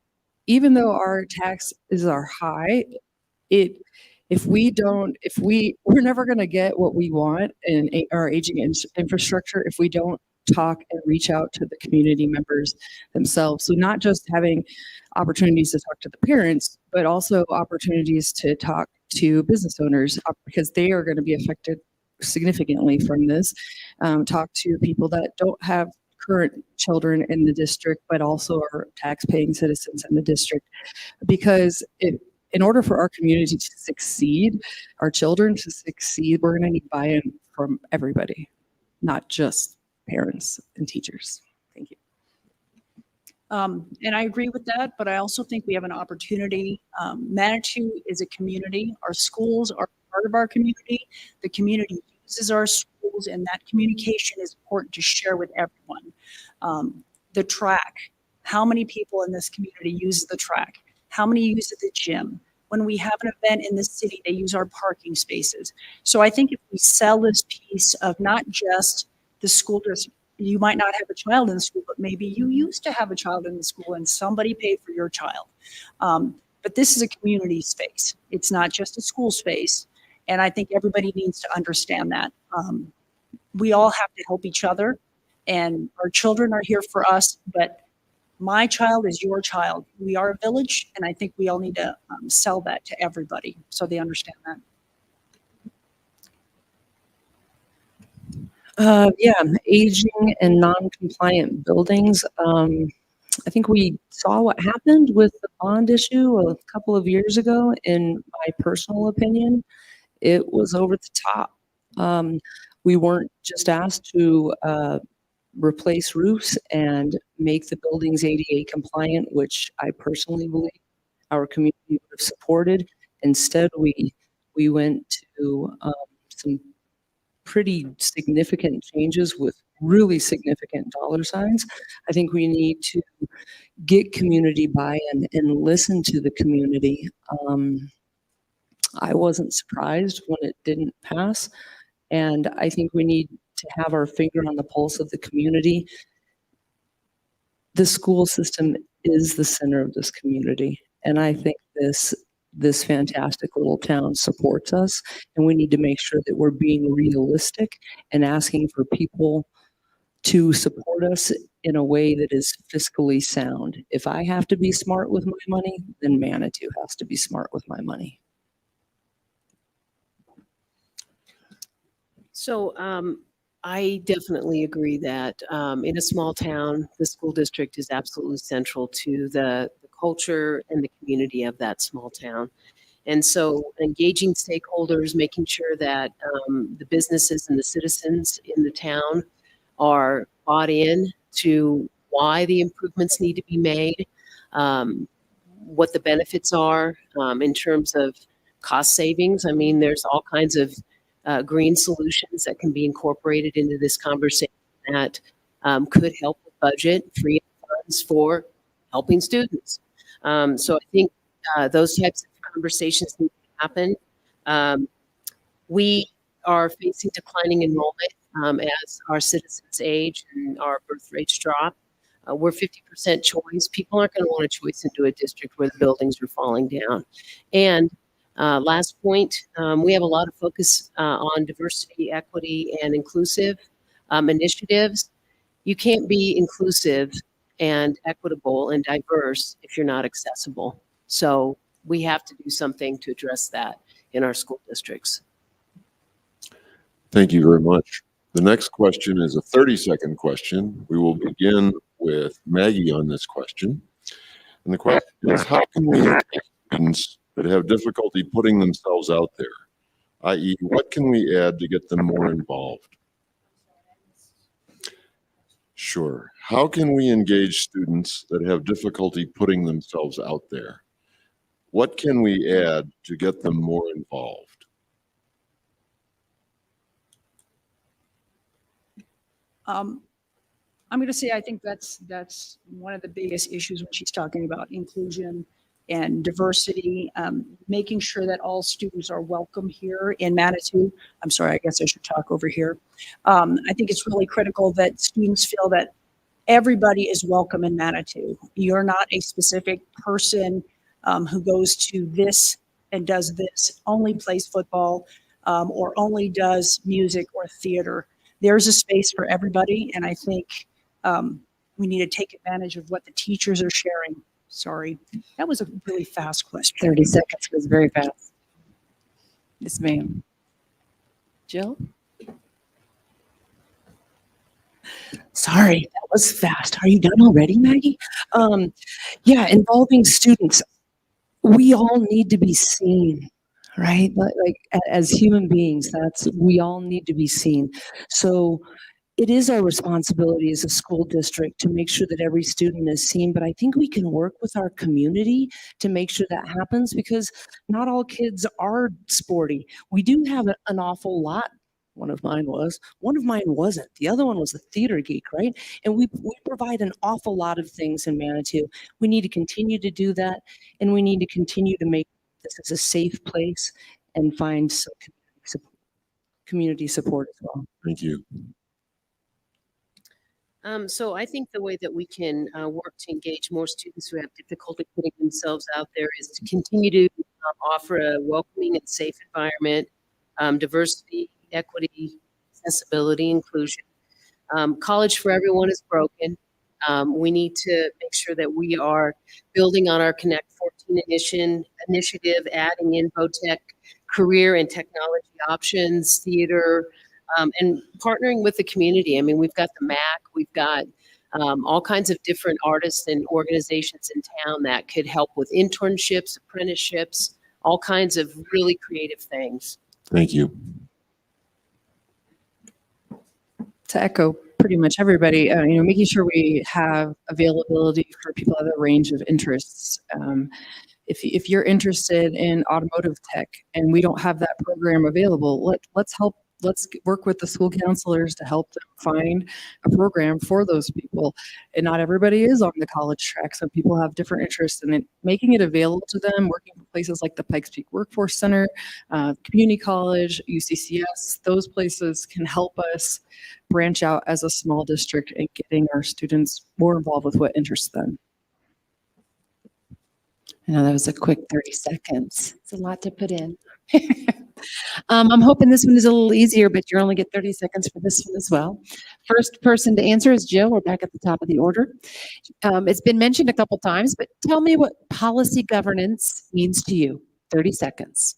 even though our taxes are high, we're never going to get what we want in our aging infrastructure if we don't talk and reach out to the community members themselves. So not just having opportunities to talk to the parents, but also opportunities to talk to business owners, because they are going to be affected significantly from this. Talk to people that don't have current children in the district, but also are tax-paying citizens in the district, because in order for our community to succeed, our children to succeed, we're going to need buy-in from everybody, not just parents and teachers. Thank you. And I agree with that, but I also think we have an opportunity. Manitou is a community. Our schools are part of our community. The community uses our schools, and that communication is important to share with everyone. The track, how many people in this community use the track? How many use the gym? When we have an event in the city, they use our parking spaces. So I think if we sell this piece of not just the school district, you might not have a child in the school, but maybe you used to have a child in the school and somebody paid for your child. But this is a community space. It's not just a school space. And I think everybody needs to understand that. We all have to help each other, and our children are here for us, but my child is your child. We are a village, and I think we all need to sell that to everybody so they understand that. Yeah, aging and non-compliant buildings. I think we saw what happened with the bond issue a couple of years ago. In my personal opinion, it was over the top. We weren't just asked to replace roofs and make the buildings ADA compliant, which I personally believe our community would have supported. Instead, we went to some pretty significant changes with really significant dollar signs. I think we need to get community buy-in and listen to the community. I wasn't surprised when it didn't pass, and I think we need to have our finger on the pulse of the community. The school system is the center of this community, and I think this fantastic little town supports us, and we need to make sure that we're being realistic and asking for people to support us in a way that is fiscally sound. If I have to be smart with my money, then Manitou has to be smart with my money. So I definitely agree that in a small town, the school district is absolutely central to the culture and the community of that small town. And so engaging stakeholders, making sure that the businesses and the citizens in the town are bought in to why the improvements need to be made, what the benefits are in terms of cost savings. I mean, there's all kinds of green solutions that can be incorporated into this conversation that could help with budget, free funds for helping students. So I think those types of conversations need to happen. We are facing declining enrollment as our citizens age and our birth rates drop. We're 50% choice. People aren't going to want a choice into a district where the buildings are falling down. And last point, we have a lot of focus on diversity, equity, and inclusive initiatives. You can't be inclusive and equitable and diverse if you're not accessible. So we have to do something to address that in our school districts. Thank you very much. The next question is a 30-second question. We will begin with Maggie on this question. And the question is, how can we engage students that have difficulty putting themselves out there? I.e., what can we add to get them more involved? Sure. How can we engage students that have difficulty putting themselves out there? What can we add to get them more involved? I'm going to say I think that's one of the biggest issues when she's talking about inclusion and diversity, making sure that all students are welcome here in Manitou. I'm sorry, I guess I should talk over here. I think it's really critical that students feel that everybody is welcome in Manitou. You're not a specific person who goes to this and does this, only plays football, or only does music or theater. There's a space for everybody, and I think we need to take advantage of what the teachers are sharing. Sorry, that was a really fast question. 30 seconds was very fast. Yes, ma'am. Jill? Sorry, that was fast. Are you done already, Maggie? Yeah, involving students. We all need to be seen, right? Like as human beings, we all need to be seen. So it is our responsibility as a school district to make sure that every student is seen, but I think we can work with our community to make sure that happens, because not all kids are sporty. We do have an awful lot. One of mine was, one of mine wasn't. The other one was a theater geek, right? And we provide an awful lot of things in Manitou. We need to continue to do that, and we need to continue to make this as a safe place and find some community support as well. Thank you. So I think the way that we can work to engage more students who have difficulty putting themselves out there is to continue to offer a welcoming and safe environment, diversity, equity, accessibility, inclusion. College for everyone is broken. We need to make sure that we are building on our Connect 14 initiative, adding in VOTEC career and technology options, theater, and partnering with the community. I mean, we've got the MAC, we've got all kinds of different artists and organizations in town that could help with internships, apprenticeships, all kinds of really creative things. Thank you. To echo pretty much everybody, making sure we have availability for people of a range of interests. If you're interested in automotive tech and we don't have that program available, let's work with the school counselors to help them find a program for those people. And not everybody is on the college track. Some people have different interests, and making it available to them, working with places like the Pikes Peak Workforce Center, community college, UCCS, those places can help us branch out as a small district and getting our students more involved with what interests them. I know that was a quick 30 seconds. It's a lot to put in. I'm hoping this one is a little easier, but you only get 30 seconds for this one as well. First person to answer is Jill. We're back at the top of the order. It's been mentioned a couple times, but tell me what policy governance means to you. 30 seconds.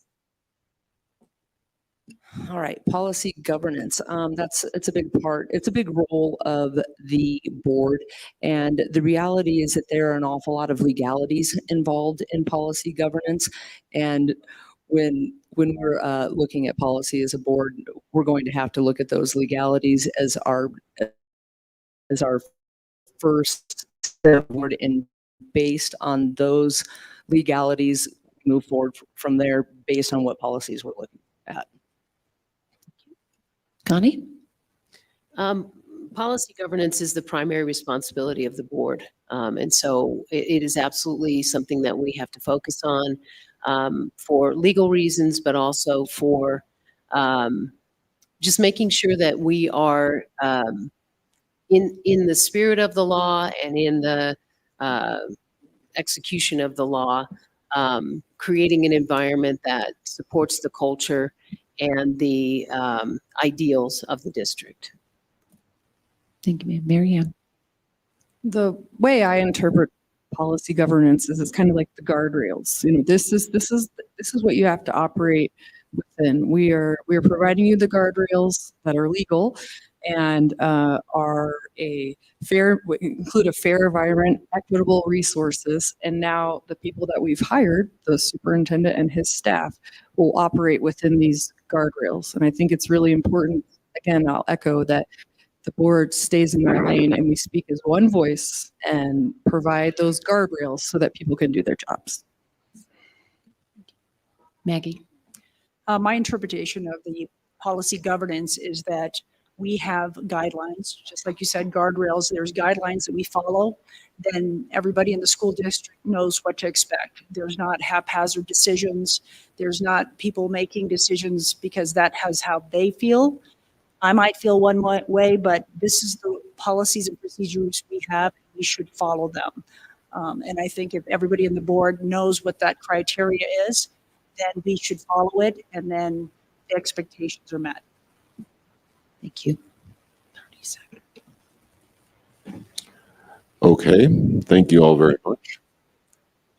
All right, policy governance. It's a big part. It's a big role of the board, and the reality is that there are an awful lot of legalities involved in policy governance. And when we're looking at policy as a board, we're going to have to look at those legalities as our as our first step forward, and based on those legalities, move forward from there based on what policies we're looking at. Connie? Policy governance is the primary responsibility of the board. And so it is absolutely something that we have to focus on for legal reasons, but also for just making sure that we are in the spirit of the law and in the execution of the law, creating an environment that supports the culture and the ideals of the district. Thank you, ma'am. Mary Ann? The way I interpret policy governance is it's kind of like the guardrails. You know, this is what you have to operate within. We are providing you the guardrails that are legal and are include a fair environment, equitable resources, and now the people that we've hired, the superintendent and his staff, will operate within these guardrails. And I think it's really important. Again, I'll echo that the board stays in their lane and we speak as one voice and provide those guardrails so that people can do their jobs. Maggie? My interpretation of the policy governance is that we have guidelines, just like you said, guardrails. There's guidelines that we follow. Then everybody in the school district knows what to expect. There's not haphazard decisions. There's not people making decisions because that has how they feel. I might feel one way, but this is the policies and procedures we have. We should follow them. And I think if everybody in the board knows what that criteria is, then we should follow it, and then the expectations are met. Thank you. 30 seconds. Okay, thank you all very much.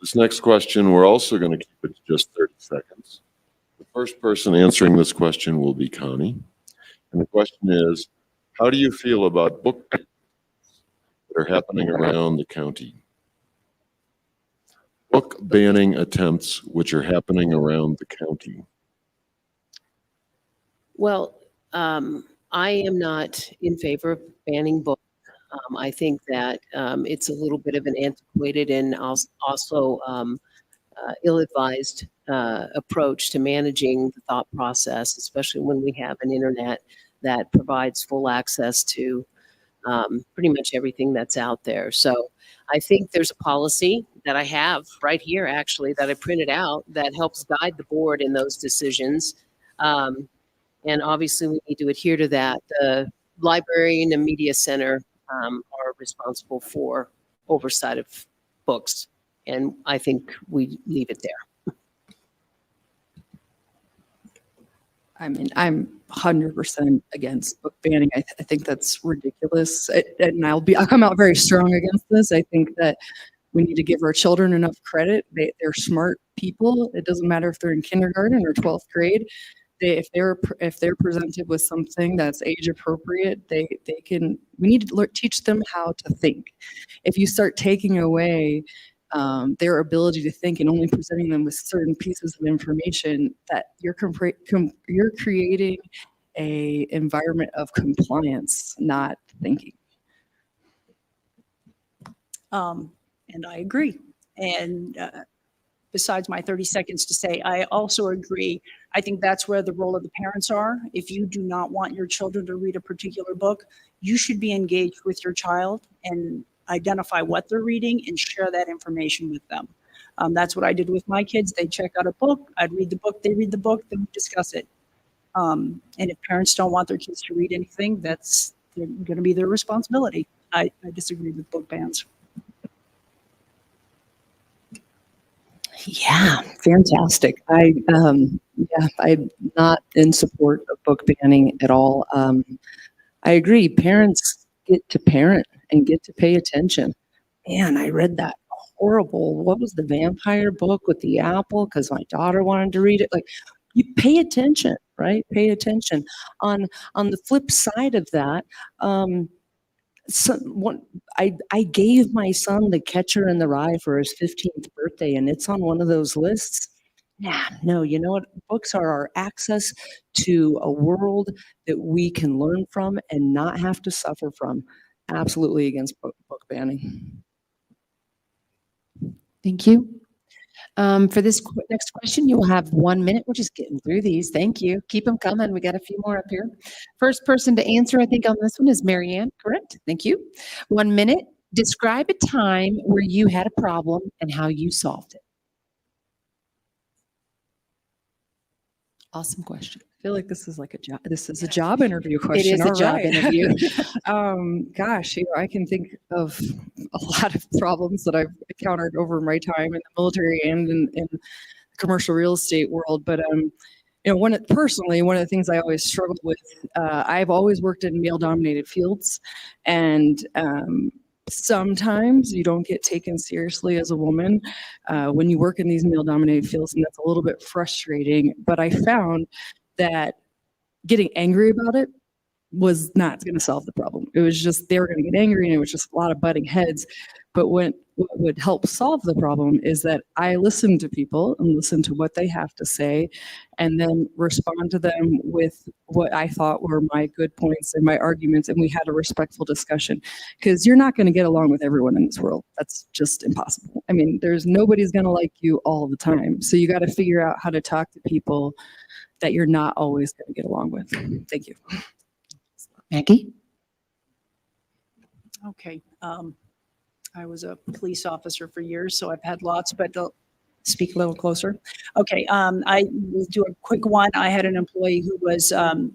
This next question, we're also going to keep it to just 30 seconds. The first person answering this question will be Connie. And the question is, how do you feel about book bans that are happening around the county? Book banning attempts which are happening around the county. Well, I am not in favor of banning books. I think that it's a little bit of an antiquated and also ill-advised approach to managing the thought process, especially when we have an internet that provides full access to pretty much everything that's out there. So I think there's a policy that I have right here, actually, that I printed out that helps guide the board in those decisions. And obviously we need to adhere to that. The library and the media center are responsible for oversight of books. And I think we leave it there. I mean, I'm 100% against book banning. I think that's ridiculous. And I'll come out very strong against this. I think that we need to give our children enough credit. They're smart people. It doesn't matter if they're in kindergarten or 12th grade. If they're presented with something that's age appropriate, we need to teach them how to think. If you start taking away their ability to think and only presenting them with certain pieces of information, that you're creating a environment of compliance, not thinking. And I agree. And besides my 30 seconds to say, I also agree. I think that's where the role of the parents are. If you do not want your children to read a particular book, you should be engaged with your child and identify what they're reading and share that information with them. That's what I did with my kids. They check out a book, I'd read the book, they read the book, then we discuss it. And if parents don't want their kids to read anything, that's going to be their responsibility. I disagree with book bans. Yeah, fantastic. I'm not in support of book banning at all. I agree. Parents get to parent and get to pay attention. Man, I read that horrible, what was the vampire book with the apple? Because my daughter wanted to read it. Like, you pay attention, right? Pay attention. On the flip side of that, I gave my son The Catcher in the Rye for his 15th birthday, and it's on one of those lists. Yeah, no, you know what? Books are our access to a world that we can learn from and not have to suffer from. absolutely against book banning. Thank you. For this next question, you will have 1 minute. We're just getting through these. Thank you. Keep them coming. We got a few more up here. First person to answer, I think, on this one is Marianne, correct? Thank you. 1 minute. Describe a time where you had a problem and how you solved it. Awesome question. I feel like this is like a job. This is a job interview It question. is a All job right. interview. Gosh, I can think of a lot of problems that I've encountered over my time in the military and in the commercial real estate world. But personally, one of the things I always struggled with, I've always worked in male-dominated fields, and sometimes you don't get taken seriously as a woman when you work in these male-dominated fields, and that's a little bit frustrating. But I found that getting angry about it was not going to solve the problem. It was just they were going to get angry, and it was just a lot of butting heads. But what would help solve the problem is that I listen to people and listen to what they have to say, and then respond to them with what I thought were my good points and my arguments, and we had a respectful discussion. Because you're not going to get along with everyone in this world. That's just impossible. I mean, nobody's going to like you all the time. So you got to figure out how to talk to people that you're not always going to get along with. Thank you. Maggie? Okay. I was a police officer for years, so I've had lots, but speak a little closer. Okay. I will do a quick one. I had an employee who was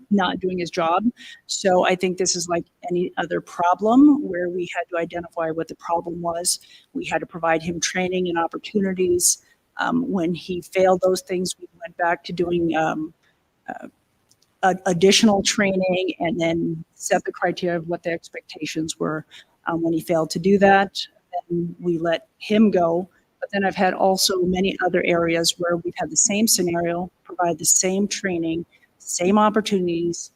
not doing his job. So I think this is like any other problem where we had to identify what the problem was. We had to provide him training and opportunities. When he failed those things, we went back to doing additional training and then set the criteria of what the expectations were. When he failed to do that, then we let him go. But then I've had also many other areas where we've had the same scenario, provide the same training, same opportunities,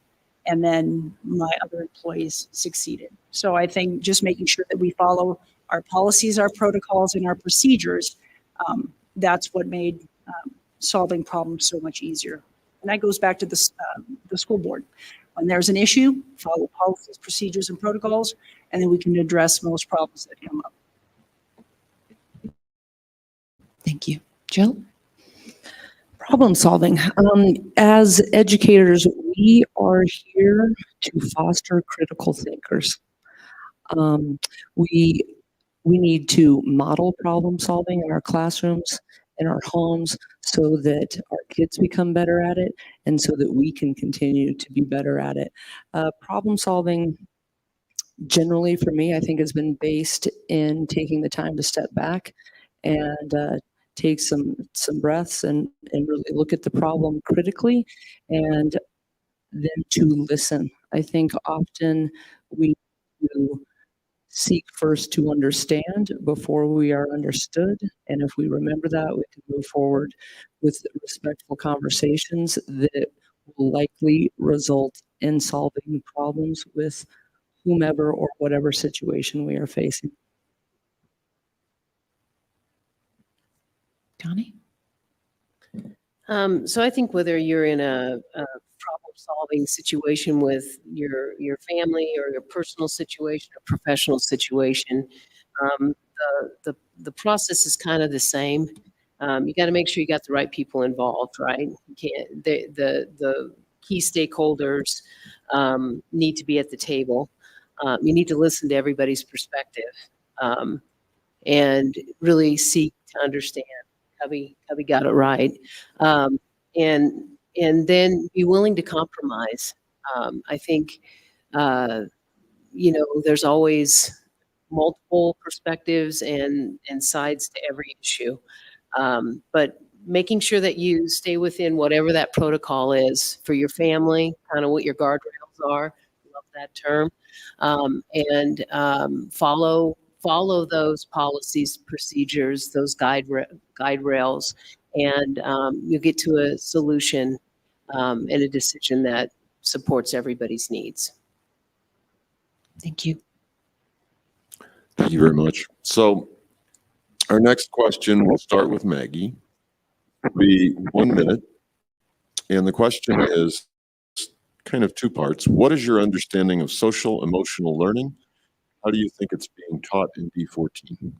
and then my other employees succeeded. So I think just making sure that we follow our policies, our protocols, and our procedures, that's what made solving problems so much easier. And that goes back to the school board. When there's an issue, follow policies, procedures, and protocols, and then we can address most problems that come up. Thank you. Jill? Problem solving. As educators, we are here to foster critical thinkers. We need to model problem solving in our classrooms, in our homes, so that our kids become better at it and so that we can continue to be better at it. Problem solving generally for me, I think, has been based in taking the time to step back and take some breaths and really look at the problem critically, and then to listen. I think often we do seek first to understand before we are understood. And if we remember that, we can move forward with respectful conversations that will likely result in solving problems with whomever or whatever situation we are facing. Connie? So I think whether you're in a problem-solving situation with your family or your personal situation or professional situation, the process is kind of the same. You got to make sure you got the right people involved, right? You can't, the key stakeholders need to be at the table. You need to listen to everybody's perspective and really seek to understand. Cubby got it right. And then be willing to compromise. I think, there's always multiple perspectives and sides to every issue. But making sure that you stay within whatever that protocol is for your family, kind of what your guardrails are. Love that term. And follow those policies, procedures, those guide rails, and you'll get to a solution and a decision that supports everybody's needs. Thank you. Thank you very much. So our next question will start with Maggie. It'll be 1 minute. And the question is kind of two parts. What is your understanding of social emotional learning? How do you think it's being taught in D14?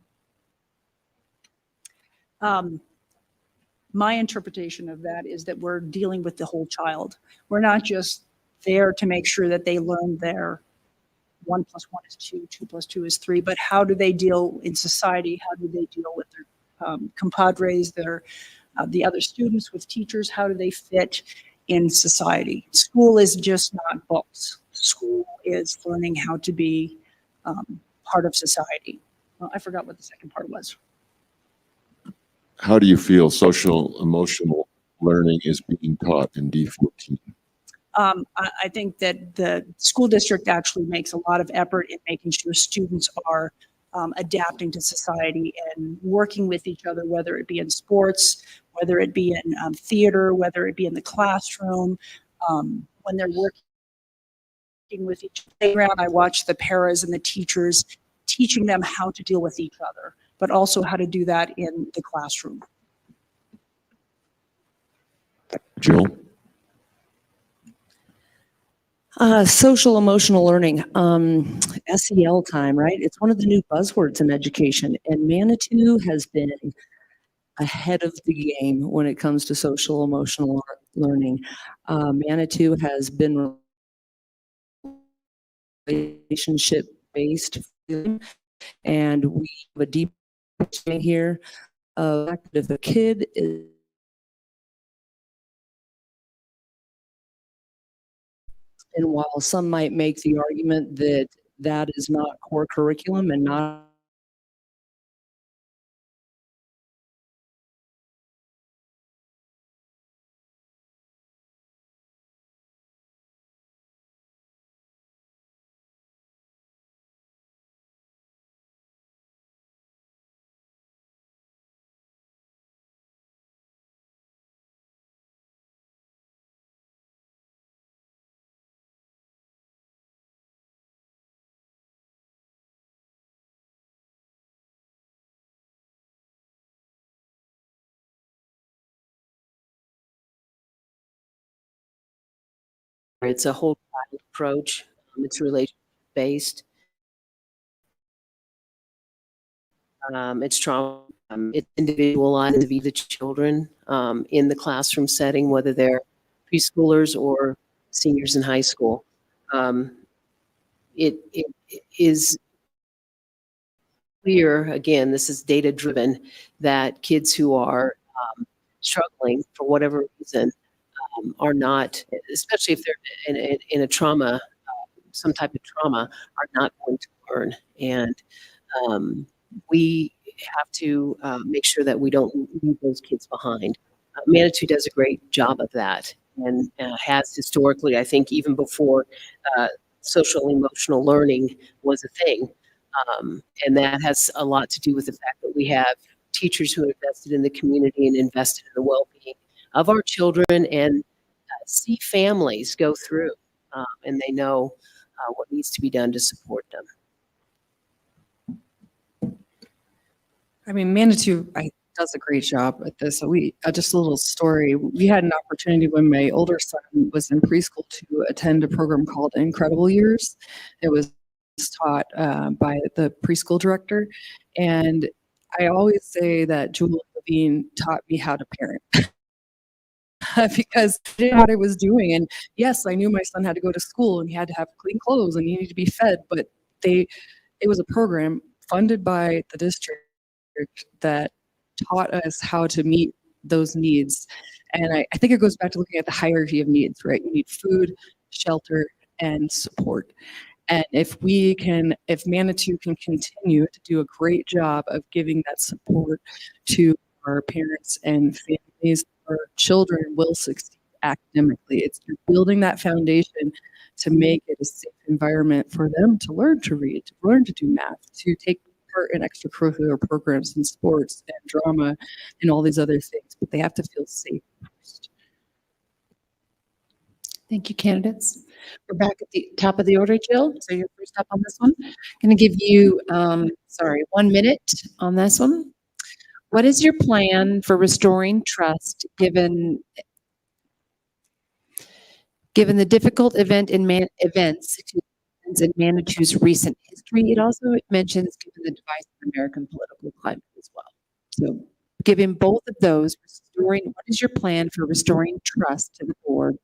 My interpretation of that is that we're dealing with the whole child. We're not just there to make sure that they learn their 1 + 1 is 2, 2 + 2 is 3, but how do they deal in society? How do they deal with their compadres, the other students, with teachers? How do they fit in society? School is just not books. School is learning how to be part of society. Well, I forgot what the second part was. How do you feel social emotional learning is being taught in D14? I think that the school district actually makes a lot of effort in making sure students are adapting to society and working with each other, whether it be in sports, whether it be in theater, whether it be in the classroom. When they're working with each playground, I watch the paras and the teachers teaching them how to deal with each other, but also how to do that in the classroom. Jill? Social emotional learning, SEL time, right? It's one of the new buzzwords in education, and Manitou has been ahead of the game when it comes to social emotional learning. Manitou has been relationship based, and we have a deep understanding here of if a kid is And while some might make the argument that that is not core curriculum and not It's a whole child approach. It's relationship based. It's trauma. It's individualized to the children in the classroom setting, whether they're preschoolers or seniors in high school. It is clear, again, this is data driven, that kids who are struggling for whatever reason are not, especially if they're in a trauma, some type of trauma, are not going to learn. And we have to make sure that we don't leave those kids behind. Manitou does a great job of that, and has historically, I think, even before social emotional learning was a thing. And that has a lot to do with the fact that we have teachers who invested in the community and invested in the well-being of our children, and see families go through, and they know what needs to be done to support them. I mean, Manitou does a great job at this. So just a little story. We had an opportunity when my older son was in preschool to attend a program called Incredible Years. It was taught by the preschool director. And I always say that Julie Levine taught me how to parent. Because I didn't know what I was doing. And yes, I knew my son had to go to school and he had to have clean clothes and he needed to be fed, but it was a program funded by the district that taught us how to meet those needs. And I think it goes back to looking at the hierarchy of needs, right? You need food, shelter, and support. And if Manitou can continue to do a great job of giving that support to our parents and families, our children will succeed academically. You're building that foundation to make it a safe environment for them to learn to read, to learn to do math, to take part in extracurricular programs and sports and drama and all these other things, but they have to feel safe first. Thank you, candidates. We're back at the top of the order, Jill. So you're first up on this one. Going to give you, 1 minute on this one. What is your plan for restoring trust given the difficult events in Manitou's recent history. It also mentions given the divisive American political climate as well. So given both of those, what is your plan for restoring trust to the board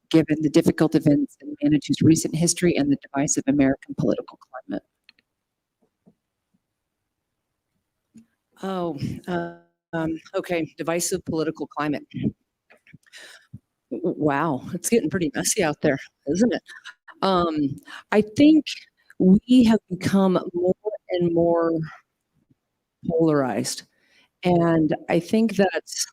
given the difficult events in Manitou's recent history and the divisive American political climate? Oh, okay. Divisive political climate. Wow, it's getting pretty messy out there, isn't it? I think we have become more and more polarized. And I think that's,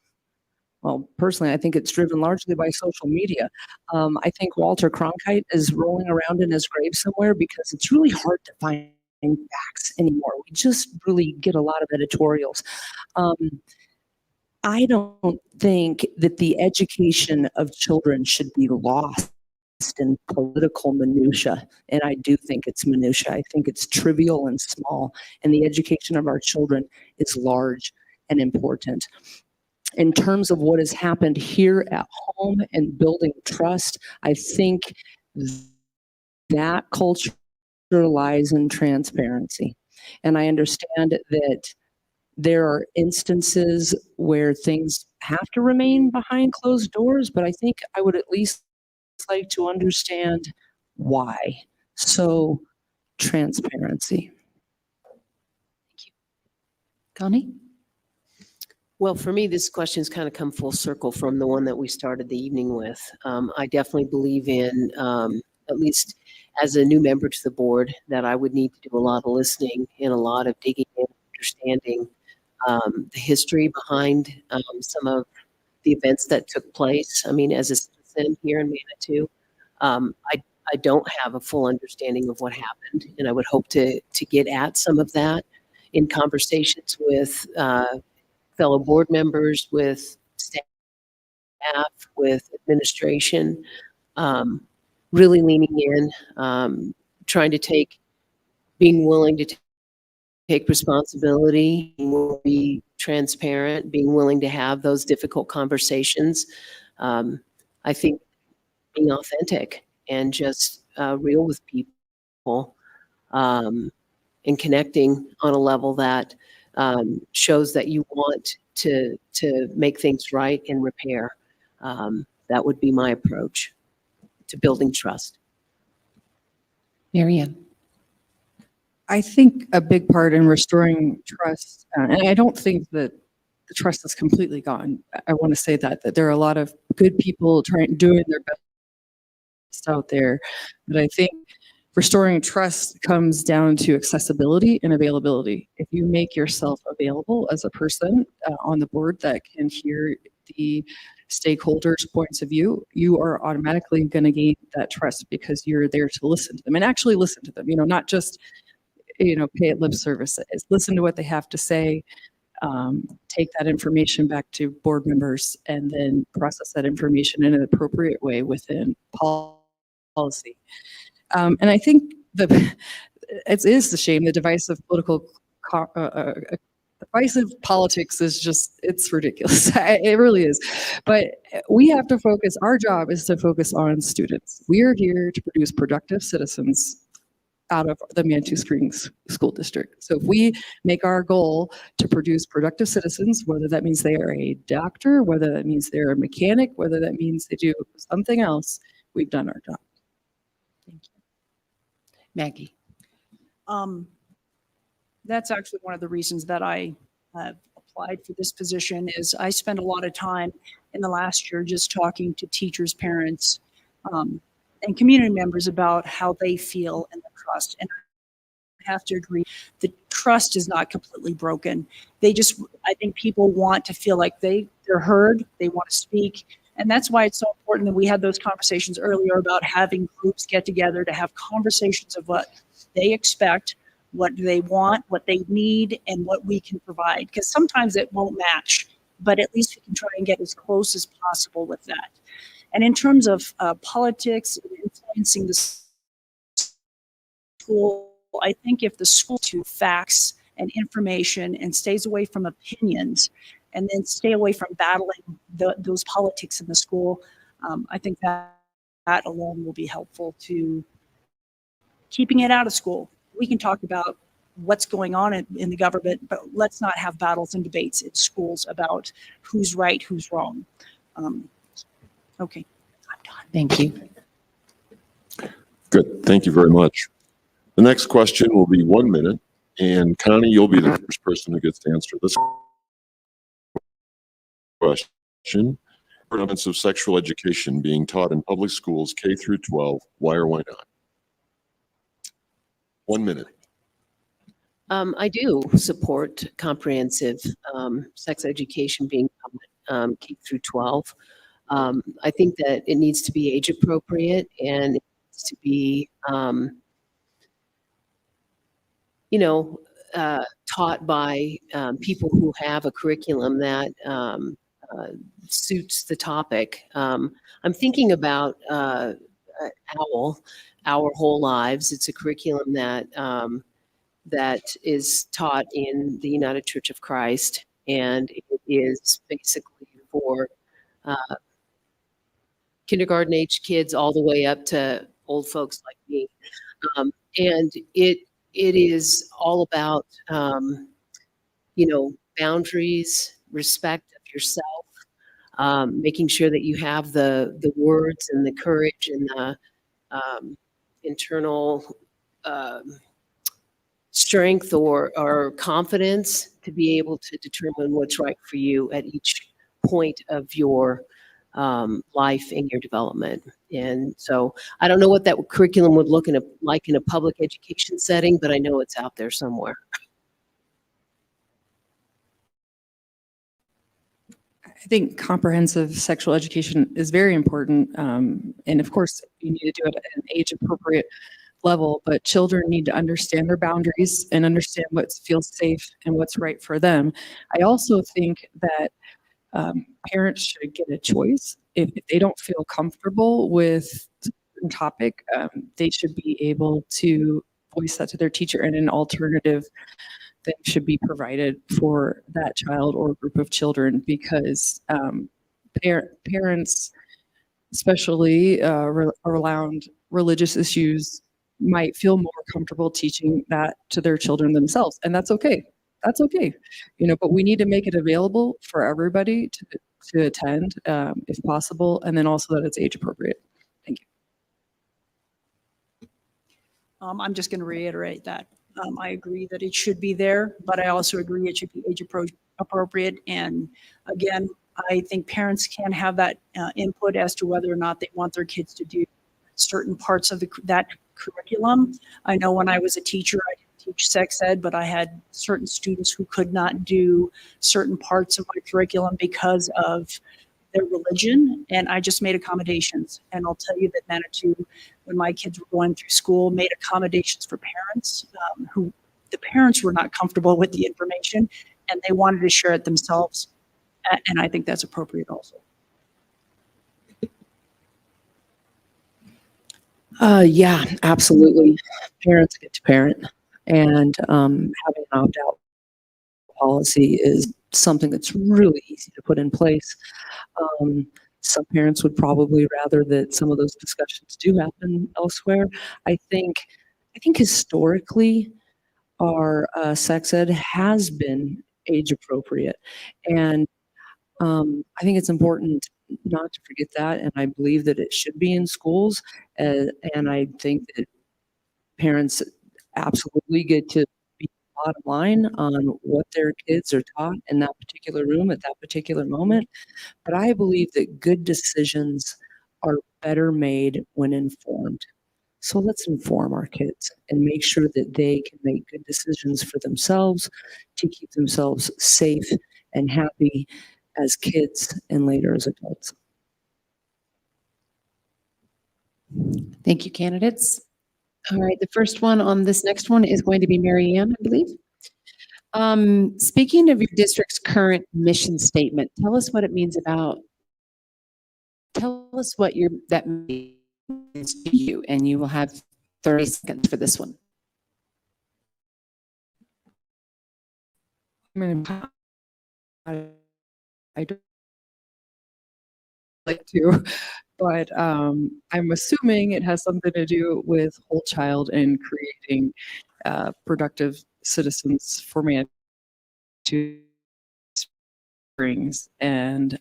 well, personally, I think it's driven largely by social media. I think Walter Cronkite is rolling around in his grave somewhere because it's really hard to find facts anymore. We just really get a lot of editorials. I don't think that the education of children should be lost in political minutia, and I do think it's minutia. I think it's trivial and small, and the education of our children is large and important. In terms of what has happened here at home and building trust, I think that culture lies in transparency. And I understand that there are instances where things have to remain behind closed doors, but I think I would at least like to understand why. So, transparency. Connie? Well, for me, this question's kind of come full circle from the one that we started the evening with. I definitely believe in, at least as a new member to the board, that I would need to do a lot of listening and a lot of digging in, understanding the history behind some of the events that took place. I mean, as a citizen here in Manitou, I don't have a full understanding of what happened, and I would hope to get at some of that in conversations with fellow board members, with staff, with administration, really leaning in, trying to being willing to take responsibility, be transparent, being willing to have those difficult conversations. I think being authentic and just real with people, and connecting on a level that shows that you want to make things right and repair. That would be my approach to building trust. Marianne? I think a big part in restoring trust, and I don't think that the trust is completely gone. I want to say that there are a lot of good people doing their best out there, but I think restoring trust comes down to accessibility and availability. If you make yourself available as a person on the board that can hear the stakeholders' points of view, you are automatically going to gain that trust because you're there to listen to them and actually listen to them, not just pay it lip service. Listen to what they have to say, take that information back to board members, and then process that information in an appropriate way within policy. And I think it is the shame, the divisive divisive politics is it's ridiculous. It really is. But we have to focus, our job is to focus on students. We are here to produce productive citizens out of the Manitou Springs School District. So if we make our goal to produce productive citizens, whether that means they are a doctor, whether that means they're a mechanic, whether that means they do something else, we've done our job. Thank you. Maggie? That's actually one of the reasons that I applied for this position is I spent a lot of time in the last year just talking to teachers, parents, and community members about how they feel in the trust. And I have to agree, the trust is not completely broken. I think people want to feel like they're heard, they want to speak. And that's why it's so important that we had those conversations earlier about having groups get together to have conversations of what they expect, what they want, what they need, and what we can provide. Because sometimes it won't match, but at least we can try and get as close as possible with that. And in terms of politics and influencing the school, I think if the school to facts and information and stays away from opinions and then stay away from battling those politics in the school, I think that alone will be helpful to keeping it out of school. We can talk about what's going on in the government, but let's not have battles and debates in schools about who's right, who's wrong. Okay, I'm done. Thank you. Good. Thank you very much. The next question will be 1 minute, and Connie, you'll be the first person who gets to answer this question. Elements of sexual education being taught in public schools K through 12. Why or why not? 1 minute. I do support comprehensive sex education being K through 12. I think that it needs to be age appropriate, and it needs to be, taught by people who have a curriculum that suits the topic. I'm thinking about OWL, Our Whole Lives. It's a curriculum that is taught in the United Church of Christ, and it is basically for kindergarten age kids all the way up to old folks like me. And it is all about, boundaries, respect of yourself, making sure that you have the words and the courage and the internal strength or confidence to be able to determine what's right for you at each point of your life and your development. And so I don't know what that curriculum would look like in a public education setting, but I know it's out there somewhere. I think comprehensive sexual education is very important. And of course, you need to do it at an age appropriate level, but children need to understand their boundaries and understand what feels safe and what's right for them. I also think that parents should get a choice. If they don't feel comfortable with a certain topic, they should be able to voice that to their teacher, and an alternative thing should be provided for that child or group of children, because parents, especially around religious issues, might feel more comfortable teaching that to their children themselves, and that's okay. That's okay, but we need to make it available for everybody to attend, if possible, and then also that it's age appropriate. Thank you. I'm just going to reiterate that. I agree that it should be there, but I also agree it should be age appropriate. And again, I think parents can have that input as to whether or not they want their kids to do certain parts of that curriculum. I know when I was a teacher, I didn't teach sex ed, but I had certain students who could not do certain parts of my curriculum because of their religion, and I just made accommodations. And I'll tell you that Manitou, when my kids were going through school, made accommodations for parents who the parents were not comfortable with the information, and they wanted to share it themselves. And I think that's appropriate also. Yeah, absolutely. Parents get to parent, and having an opt-out policy is something that's really easy to put in place. Some parents would probably rather that some of those discussions do happen elsewhere. I think historically our sex ed has been age appropriate, and I think it's important not to forget that, and I believe that it should be in schools, and I think that parents absolutely get to be bottom line on what their kids are taught in that particular room at that particular moment. But I believe that good decisions are better made when informed. So let's inform our kids and make sure that they can make good decisions for themselves to keep themselves safe and happy as kids and later as adults. Thank you, candidates. All right, the first one on this next one is going to be Mary Ann, I believe. Speaking of your district's current mission statement, tell us what it means tell us what that means to you, and you will have 30 seconds for this one. I don't like to but I'm assuming it has something to do with whole child and creating productive citizens for Manitou Springs. And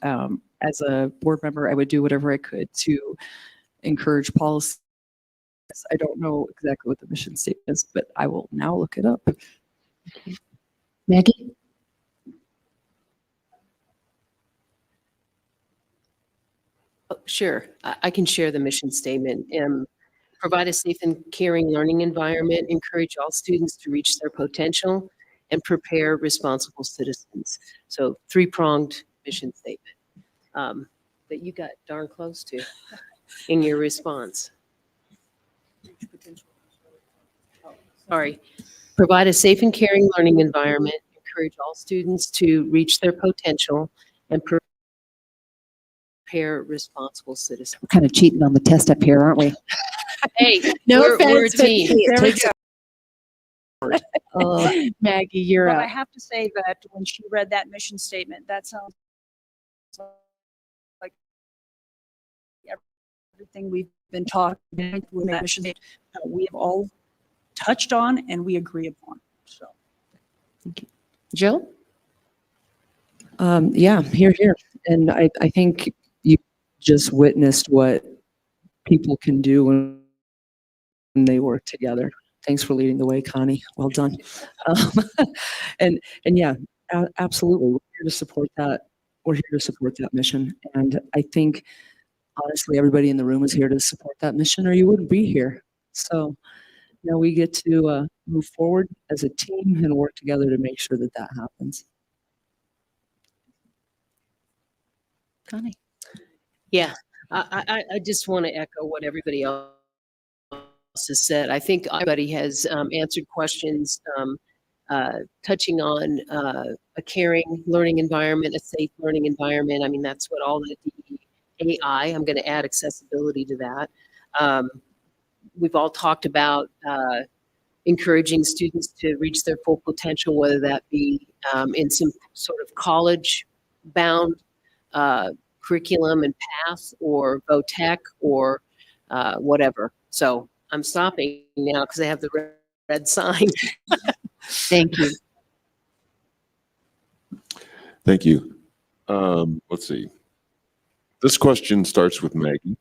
as a board member, I would do whatever I could to encourage policy. I don't know exactly what the mission statement is, but I will now look it up. Maggie? Oh, sure, I can share the mission statement. Provide a safe and caring learning environment, encourage all students to reach their potential, and prepare responsible citizens. So three-pronged mission statement that you got darn close to in your response. Sorry. Provide a safe and caring learning environment, encourage all students to reach their potential, and prepare responsible citizens. We're kind of cheating on the test up here, aren't we? Hey, No we're a offense, but team. there we Oh, Maggie, you're but up. I have to say that when she read that mission statement, that sounds like everything we've been talking about with that mission statement, we have all touched on and we agree upon. So, Jill? Yeah, here. And I think you just witnessed what people can do when they work together. Thanks for leading the way, Connie. Well done. And yeah, absolutely. We're here to support that. We're here to support that mission. And I think, honestly, everybody in the room is here to support that mission or you wouldn't be here. So now we get to move forward as a team and work together to make sure that that happens. Connie? Yeah, I just want to echo what everybody else has said. I think everybody has answered questions touching on a caring learning environment, a safe learning environment. I mean, that's what all the AI, I'm going to add accessibility to that. We've all talked about encouraging students to reach their full potential, whether that be in some sort of college-bound curriculum and path or VOTEC or whatever. So I'm stopping now because I have the red sign. Thank you. Thank you. Let's see. This question starts with Maggie,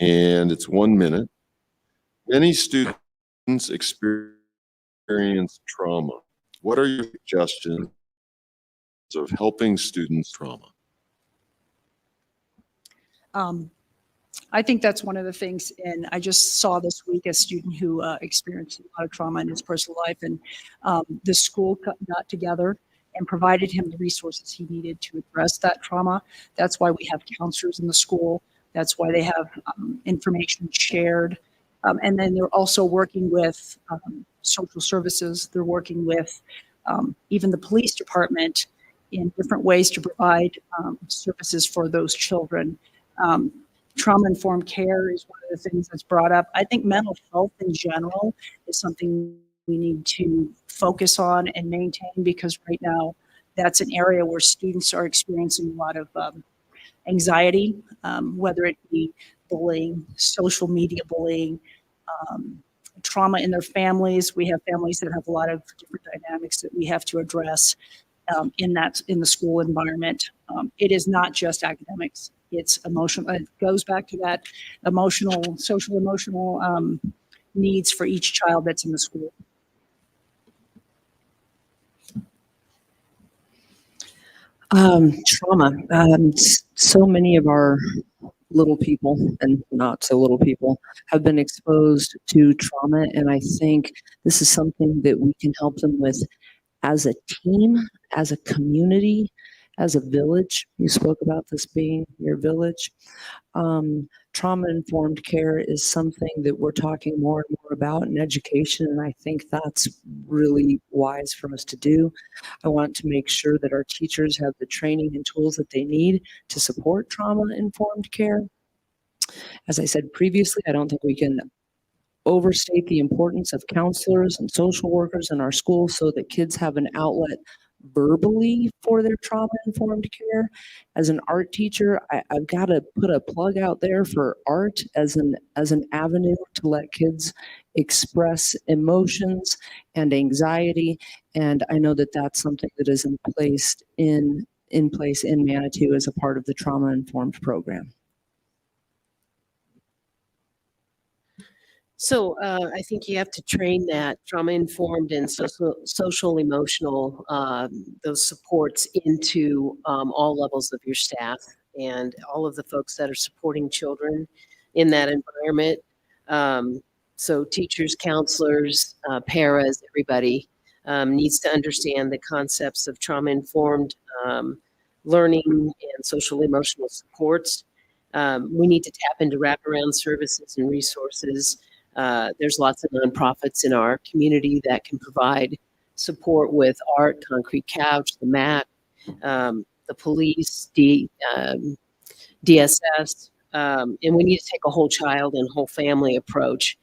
and it's 1 minute. Many students experience trauma. What are your suggestions of helping students trauma? I think that's one of the things, and I just saw this week a student who experienced a lot of trauma in his personal life, and the school got together and provided him the resources he needed to address that trauma. That's why we have counselors in the school. That's why they have information shared. And then they're also working with social services. They're working with even the police department in different ways to provide services for those children. Trauma-informed care is one of the things that's brought up. I think mental health in general is something we need to focus on and maintain, because right now that's an area where students are experiencing a lot of anxiety, whether it be bullying, social media bullying, trauma in their families. We have families that have a lot of different dynamics that we have to address in the school environment. It is not just academics. It's emotional. It goes back to that social emotional needs for each child that's in the school. Trauma. So many of our little people and not so little people have been exposed to trauma. And I think this is something that we can help them with as a team, as a community, as a village. You spoke about this being your village. Trauma-informed care is something that we're talking more and more about in education, and I think that's really wise for us to do. I want to make sure that our teachers have the training and tools that they need to support trauma-informed care. As I said previously, I don't think we can overstate the importance of counselors and social workers in our schools so that kids have an outlet verbally for their trauma-informed care. As an art teacher, I've got to put a plug out there for art as an avenue to let kids express emotions and anxiety. And I know that that's something that is in place in Manitou as a part of the trauma-informed program. So I think you have to train that trauma-informed and social emotional, those supports into all levels of your staff and all of the folks that are supporting children in that environment. So teachers, counselors, paras, everybody needs to understand the concepts of trauma-informed learning and social emotional supports. We need to tap into wraparound services and resources. There's lots of nonprofits in our community that can provide support with art, Concrete Couch, the MAC, the police, DSS, and we need to take a whole child and whole family approach.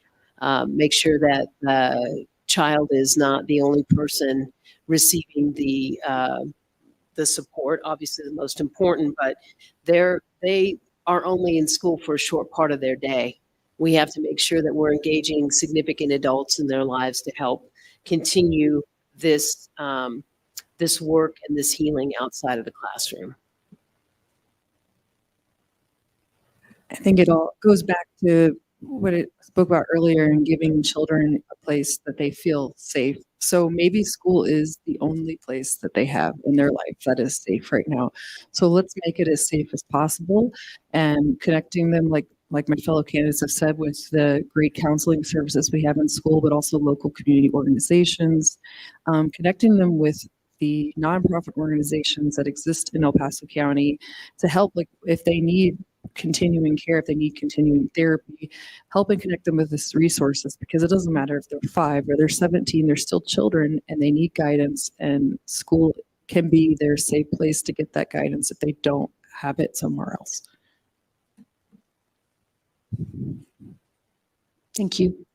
Make sure that the child is not the only person receiving the support. Obviously, the most important, but they are only in school for a short part of their day. We have to make sure that we're engaging significant adults in their lives to help continue this this work and this healing outside of the classroom. I think it all goes back to what it spoke about earlier in giving children a place that they feel safe. So maybe school is the only place that they have in their life that is safe right now. So let's make it as safe as possible and connecting them like my fellow candidates have said, with the great counseling services we have in school, but also local community organizations, connecting them with the nonprofit organizations that exist in El Paso County to help, like if they need continuing care, if they need continuing therapy, helping connect them with these resources, because it doesn't matter if they're 5 or they're 17, they're still children and they need guidance, and school can be their safe place to get that guidance if they don't have it somewhere else. Thank you.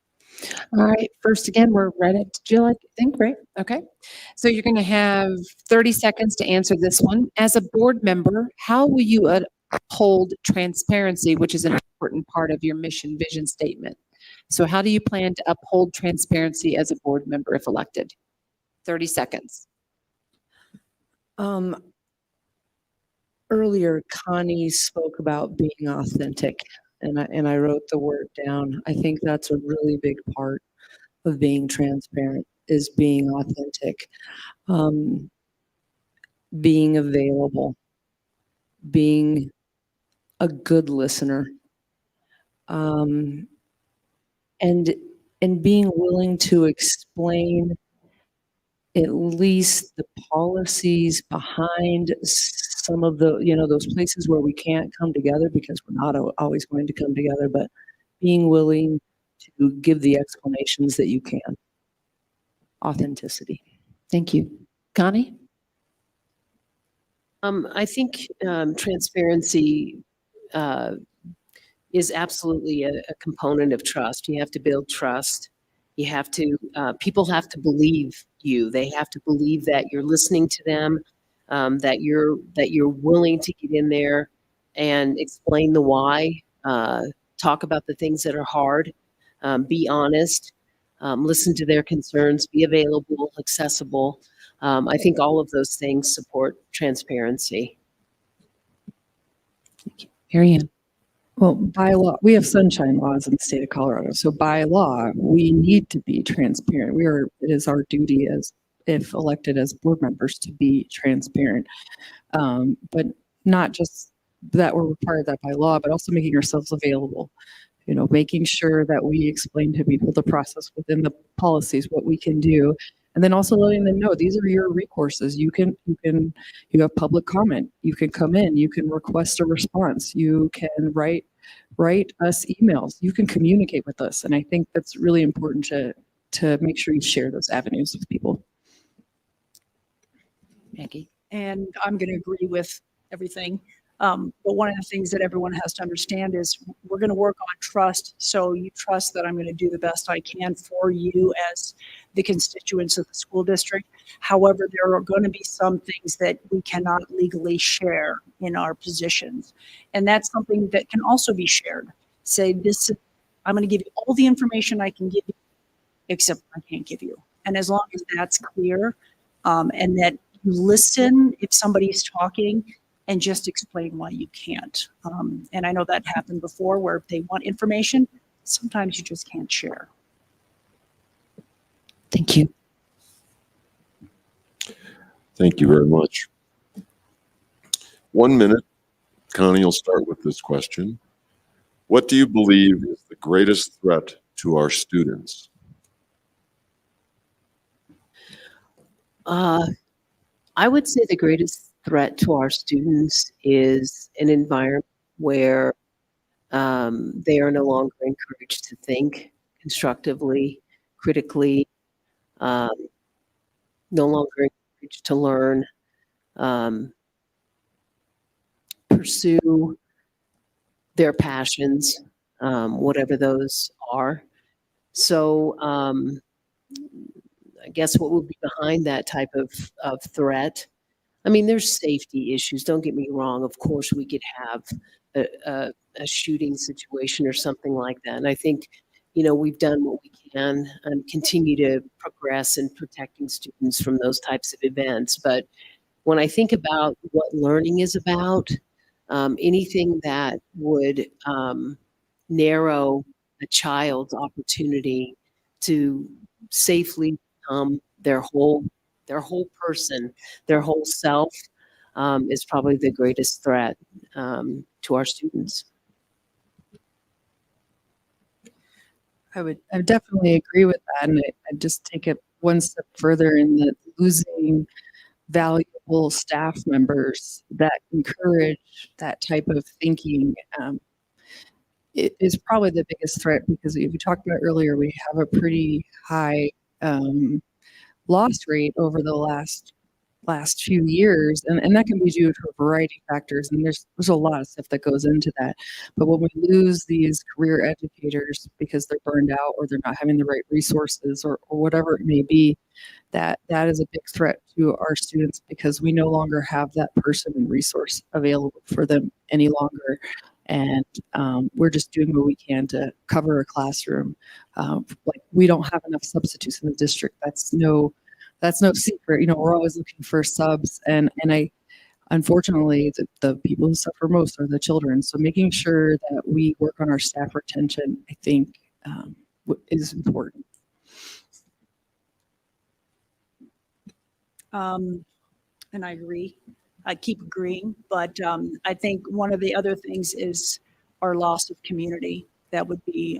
All right. First, again, we're right at Jill, I think, right? Okay. So you're going to have 30 seconds to answer this one. As a board member, how will you uphold transparency, which is an important part of your mission vision statement? So how do you plan to uphold transparency as a board member if elected? 30 seconds. Earlier, Connie spoke about being authentic, and I wrote the word down. I think that's a really big part of being transparent, is being authentic, being available, being a good listener, and being willing to explain at least the policies behind some of the, those places where we can't come together, because we're not always going to come together, but being willing to give the explanations that you can. Authenticity. Thank you. Connie? I think transparency is absolutely a component of trust. You have to build trust. You have to, people have to believe you. They have to believe that you're listening to them, that you're willing to get in there and explain the why, talk about the things that are hard, be honest, listen to their concerns, be available, accessible. I think all of those things support transparency. Mary Ann? Well, by law, we have sunshine laws in the state of Colorado. So by law, we need to be transparent. It is our duty as, if elected as board members, to be transparent. But not just that we're required of that by law, but also making ourselves available. Making sure that we explain to people the process within the policies, what we can do, and then also letting them know these are your recourses. You have public comment. You can come in. You can request a response. You can write us emails. You can communicate with us, and I think that's really important to make sure you share those avenues with people. Maggie? And I'm going to agree with everything. But one of the things that everyone has to understand is we're going to work on trust. So you trust that I'm going to do the best I can for you as the constituents of the school district. However, there are going to be some things that we cannot legally share in our positions. And that's something that can also be shared. Say this, I'm going to give you all the information I can give you, except I can't give you. And as long as that's clear, and that you listen if somebody's talking, and just explain why you can't. And I know that happened before where if they want information, sometimes you just can't share. Thank you. Thank you very much. 1 minute. Connie will start with this question. What do you believe is the greatest threat to our students? I would say the greatest threat to our students is an environment where they are no longer encouraged to think constructively, critically, no longer encouraged to learn, pursue their passions, whatever those are. So I guess what would be behind that type of threat? I mean, there's safety issues. Don't get me wrong. Of course, we could have a shooting situation or something like that. And I think, we've done what we can and continue to progress in protecting students from those types of events. But when I think about what learning is about, anything that would narrow a child's opportunity to safely become their whole person, their whole self, is probably the greatest threat to our students. I would definitely agree with that. And I just take it one step further in that losing valuable staff members that encourage that type of thinking it is probably the biggest threat, because if we talked about earlier, we have a pretty high loss rate over the last few years, and that can be due to a variety of factors, and there's a lot of stuff that goes into that. But when we lose these career educators because they're burned out or they're not having the right resources or whatever it may be, that is a big threat to our students, because we no longer have that person and resource available for them any longer. And we're just doing what we can to cover a classroom. Like, we don't have enough substitutes in the district. That's no secret. We're always looking for subs, and I, unfortunately, the people who suffer most are the children. So making sure that we work on our staff retention, I think, is important. And I agree. I keep agreeing, but I think one of the other things is our loss of community. That would be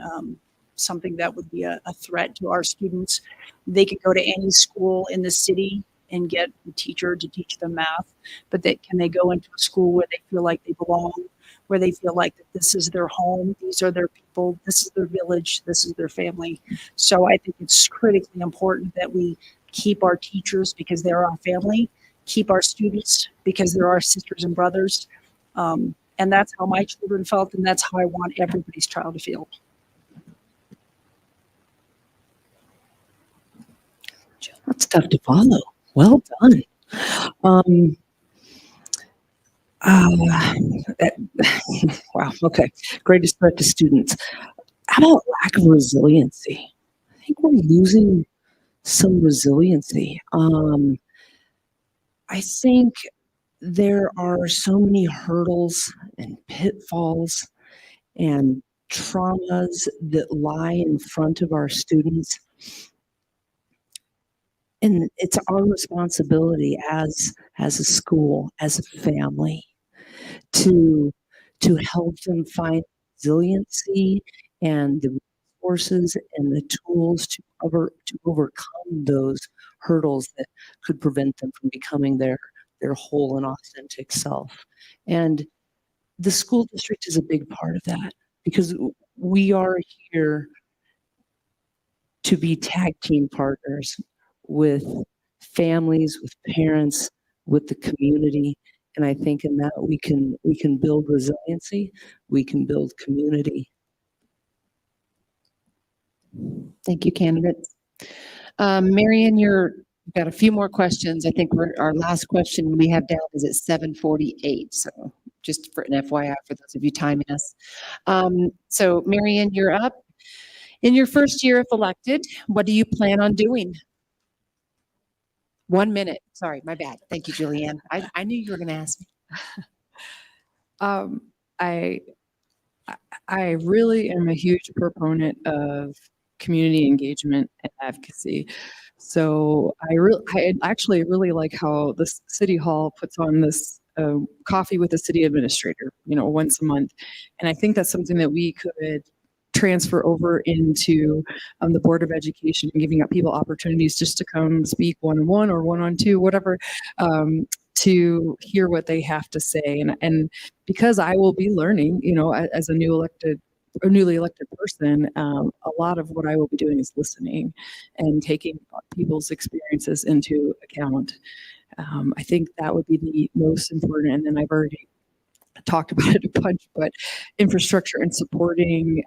something that would be a threat to our students. They could go to any school in the city and get a teacher to teach them math, but can they go into a school where they feel like they belong, where they feel like that this is their home, these are their people, this is their village, this is their family. So I think it's critically important that we keep our teachers because they're our family, keep our students because they're our sisters and brothers. And that's how my children felt, and that's how I want everybody's child to feel. That's tough to follow. Well done. Wow. Okay. Greatest threat to students. How about lack of resiliency? I think we're losing some resiliency. I think there are so many hurdles and pitfalls and traumas that lie in front of our students. And it's our responsibility as a school, as a family, to help them find resiliency and the resources and the tools to overcome those hurdles that could prevent them from becoming their whole and authentic self. And the school district is a big part of that, because we are here to be tag team partners with families, with parents, with the community, And I think in that we can build resiliency, we can build community. Thank you, candidates. Marion, you've got a few more questions. I think our last question we have down is at 7:48. So just for an FYI for those of you timing us. So Marion, you're up. In your first year if elected, what do you plan on doing? 1 minute. Sorry, my bad. Thank you, Julianne. I knew you were going to ask me. I I really am a huge proponent of community engagement and advocacy. So I actually really like how the city hall puts on this coffee with the city administrator, once a month, and I think that's something that we could transfer over into the Board of Education, and giving up people opportunities just to come speak one-on-one or one-on-two, whatever, to hear what they have to say. And because I will be learning, as a newly elected person, a lot of what I will be doing is listening and taking people's experiences into account. I think that would be the most important. And then I've already talked about it a bunch, but infrastructure and supporting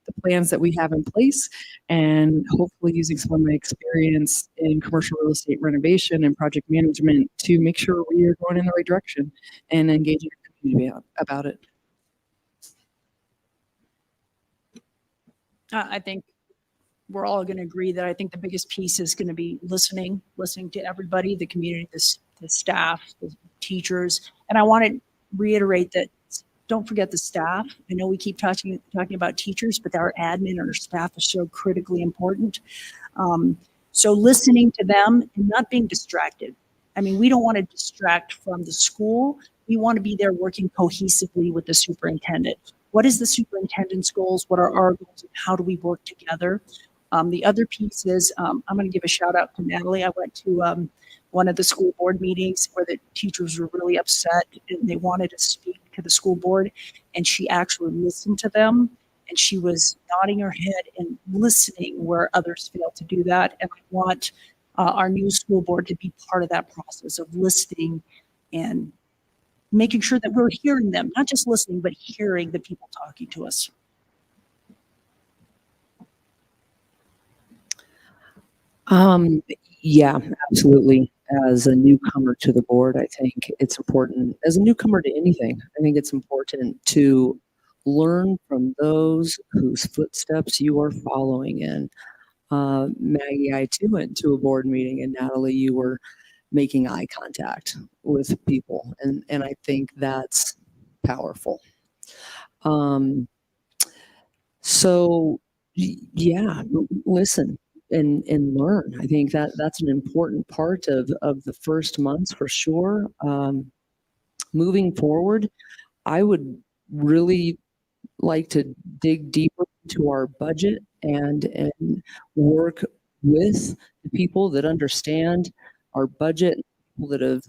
the plans that we have in place, and hopefully using some of my experience in commercial real estate renovation and project management to make sure we are going in the right direction and engaging the community about it. I think we're all going to agree that I think the biggest piece is going to be listening to everybody, the community, the staff, the teachers. And I want to reiterate that don't forget the staff. I know we keep talking about teachers, but our admin and our staff is so critically important. So listening to them and not being distracted. I mean, we don't want to distract from the school. We want to be there working cohesively with the superintendent. What is the superintendent's goals? What are our goals? And how do we work together? The other piece is, I'm going to give a shout out to Natalie. I went to one of the school board meetings where the teachers were really upset and they wanted to speak to the school board, and she actually listened to them, and she was nodding her head and listening where others failed to do that. And I want our new school board to be part of that process of listening and making sure that we're hearing them, not just listening, but hearing the people talking to us. Yeah, absolutely. As a newcomer to the board, I think it's important, as a newcomer to anything, I think it's important to learn from those whose footsteps you are following in. Maggie, I too went to a board meeting, and Natalie, you were making eye contact with people. And I think that's powerful. So yeah, listen and learn. I think that's an important part of the first months for sure. Moving forward, I would really like to dig deeper into our budget and work with the people that understand our budget, people that have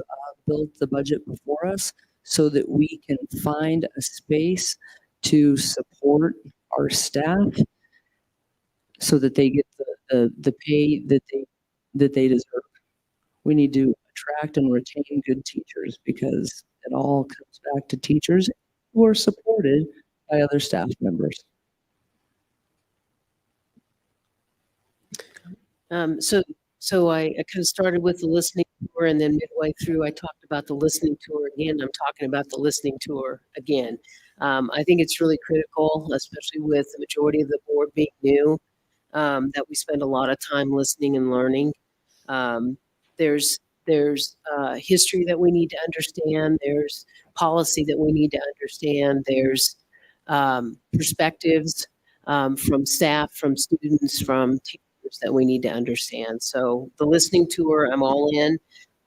built the budget before us, so that we can find a space to support our staff so that they get the pay that they deserve. We need to attract and retain good teachers, because it all comes back to teachers who are supported by other staff members. So I kind of started with the listening tour, and then midway through I talked about the listening tour again. I'm talking about the listening tour again. I think it's really critical, especially with the majority of the board being new, that we spend a lot of time listening and learning. There's history that we need to understand. There's policy that we need to understand. There's perspectives from staff, from students, from teachers that we need to understand. So the listening tour, I'm all in.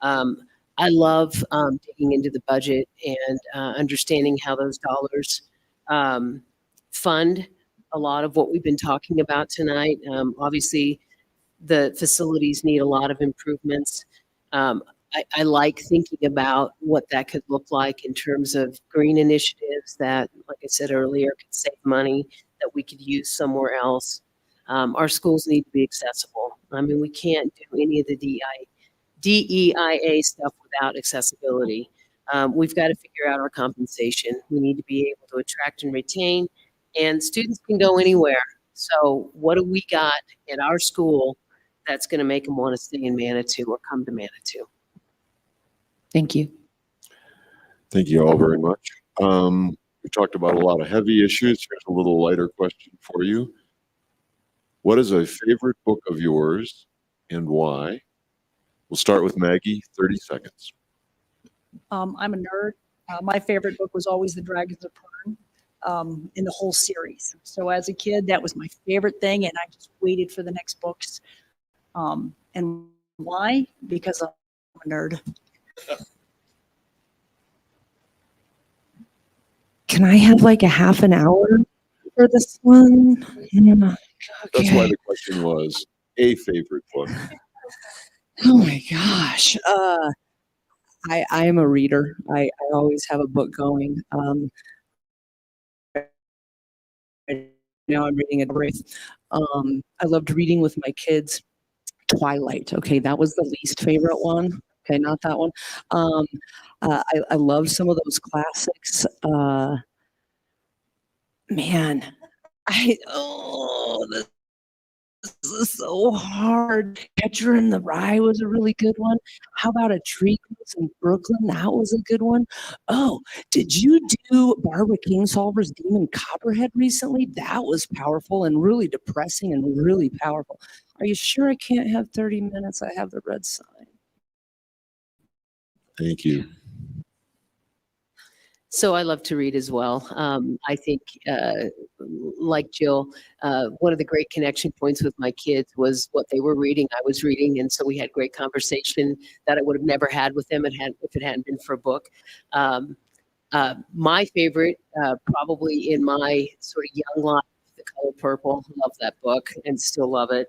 I love digging into the budget and understanding how those dollars fund a lot of what we've been talking about tonight. Obviously, the facilities need a lot of improvements. I like thinking about what that could look like in terms of green initiatives that, like I said earlier, could save money that we could use somewhere else. Our schools need to be accessible. I mean, we can't do any of the DEIA stuff without accessibility. We've got to figure out our compensation. We need to be able to attract and retain, and students can go anywhere. So what do we got at our school that's going to make them want to stay in Manitou or come to Manitou? Thank you. Thank you all very much. We talked about a lot of heavy issues. Here's a little lighter question for you. What is a favorite book of yours and why? We'll start with Maggie, 30 seconds. I'm a nerd. My favorite book was always The Dragons of Pern, in the whole series. So as a kid, that was my favorite thing, and I just waited for the next books. And why? Because I'm a nerd. Can I have like a half an hour for this one? Yeah. That's why Okay. the question was a favorite book. Oh my gosh. I am a reader. I always have a book going. Right now I'm reading a Wraith. I loved reading with my kids. Twilight. Okay, that was the least favorite one. Okay, not that one. I love some of those classics. Man, this is so hard. Catcher in the Rye was a really good one. How about A Tree Grows in Brooklyn? That was a good one. Oh, did you do Barbara Kingsolver's Demon Copperhead recently? That was powerful and really depressing and really powerful. Are you sure I can't have 30 minutes? I have the red sign. Thank you. So I love to read as well. I think, like Jill, one of the great connection points with my kids was what they were reading, I was reading, and so we had great conversation that I would have never had with them if it hadn't been for a book. My favorite, probably in my sort of young life, The Color Purple. Love that book and still love it.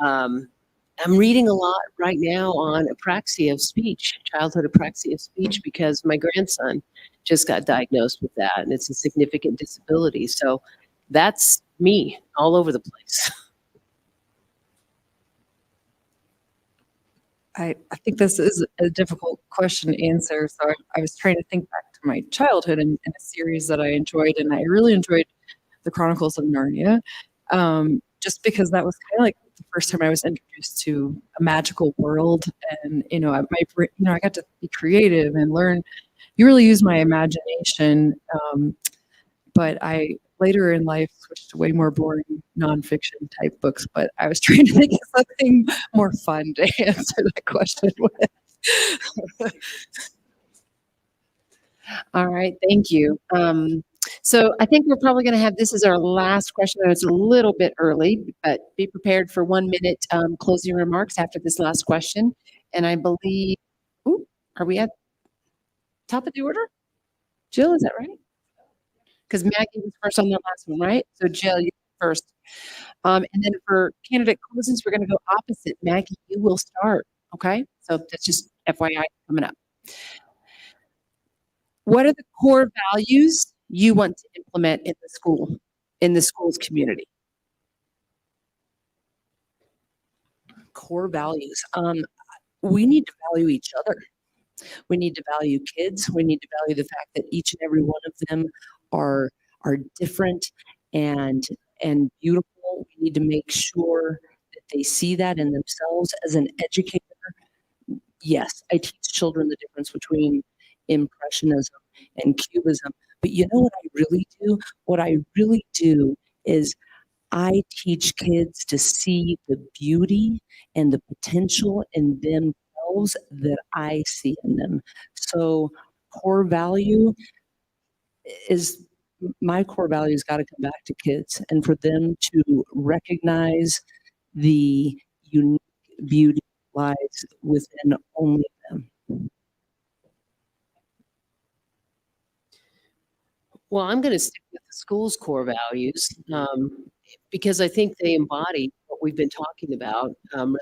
I'm reading a lot right now on apraxia of speech, childhood apraxia of speech, because my grandson just got diagnosed with that, and it's a significant disability. So that's me all over the place. I think this is a difficult question to answer. So I was trying to think back to my childhood and a series that I enjoyed, and I really enjoyed The Chronicles of Narnia, just because that was kind of like the first time I was introduced to a magical world, and I got to be creative and learn. You really use my imagination, but I later in life switched to way more boring nonfiction type books. But I was trying to think of something more fun to answer that question with. All right, thank you. So I think we're probably going to have this as our last question. It's a little bit early, but be prepared for 1 minute closing remarks after this last question. And I believe, are we at top of the order? Jill, is that right? Because Maggie was first on the last one, right? So Jill, you first. And then for candidate closings, we're going to go opposite. Maggie, you will start. Okay, so that's just FYI coming up. What are the core values you want to implement in the school's community? Core values. We need to value each other. We need to value kids. We need to value the fact that each and every one of them are different and beautiful. We need to make sure that they see that in themselves. As an educator, yes, I teach children the difference between Impressionism and Cubism. But you know what I really do? What I really do is I teach kids to see the beauty and the potential in themselves that I see in them. So core value is my core value's got to come back to kids and for them to recognize the unique beauty that lies within only them. Well, I'm going to stick with the school's core values because I think they embody what we've been talking about,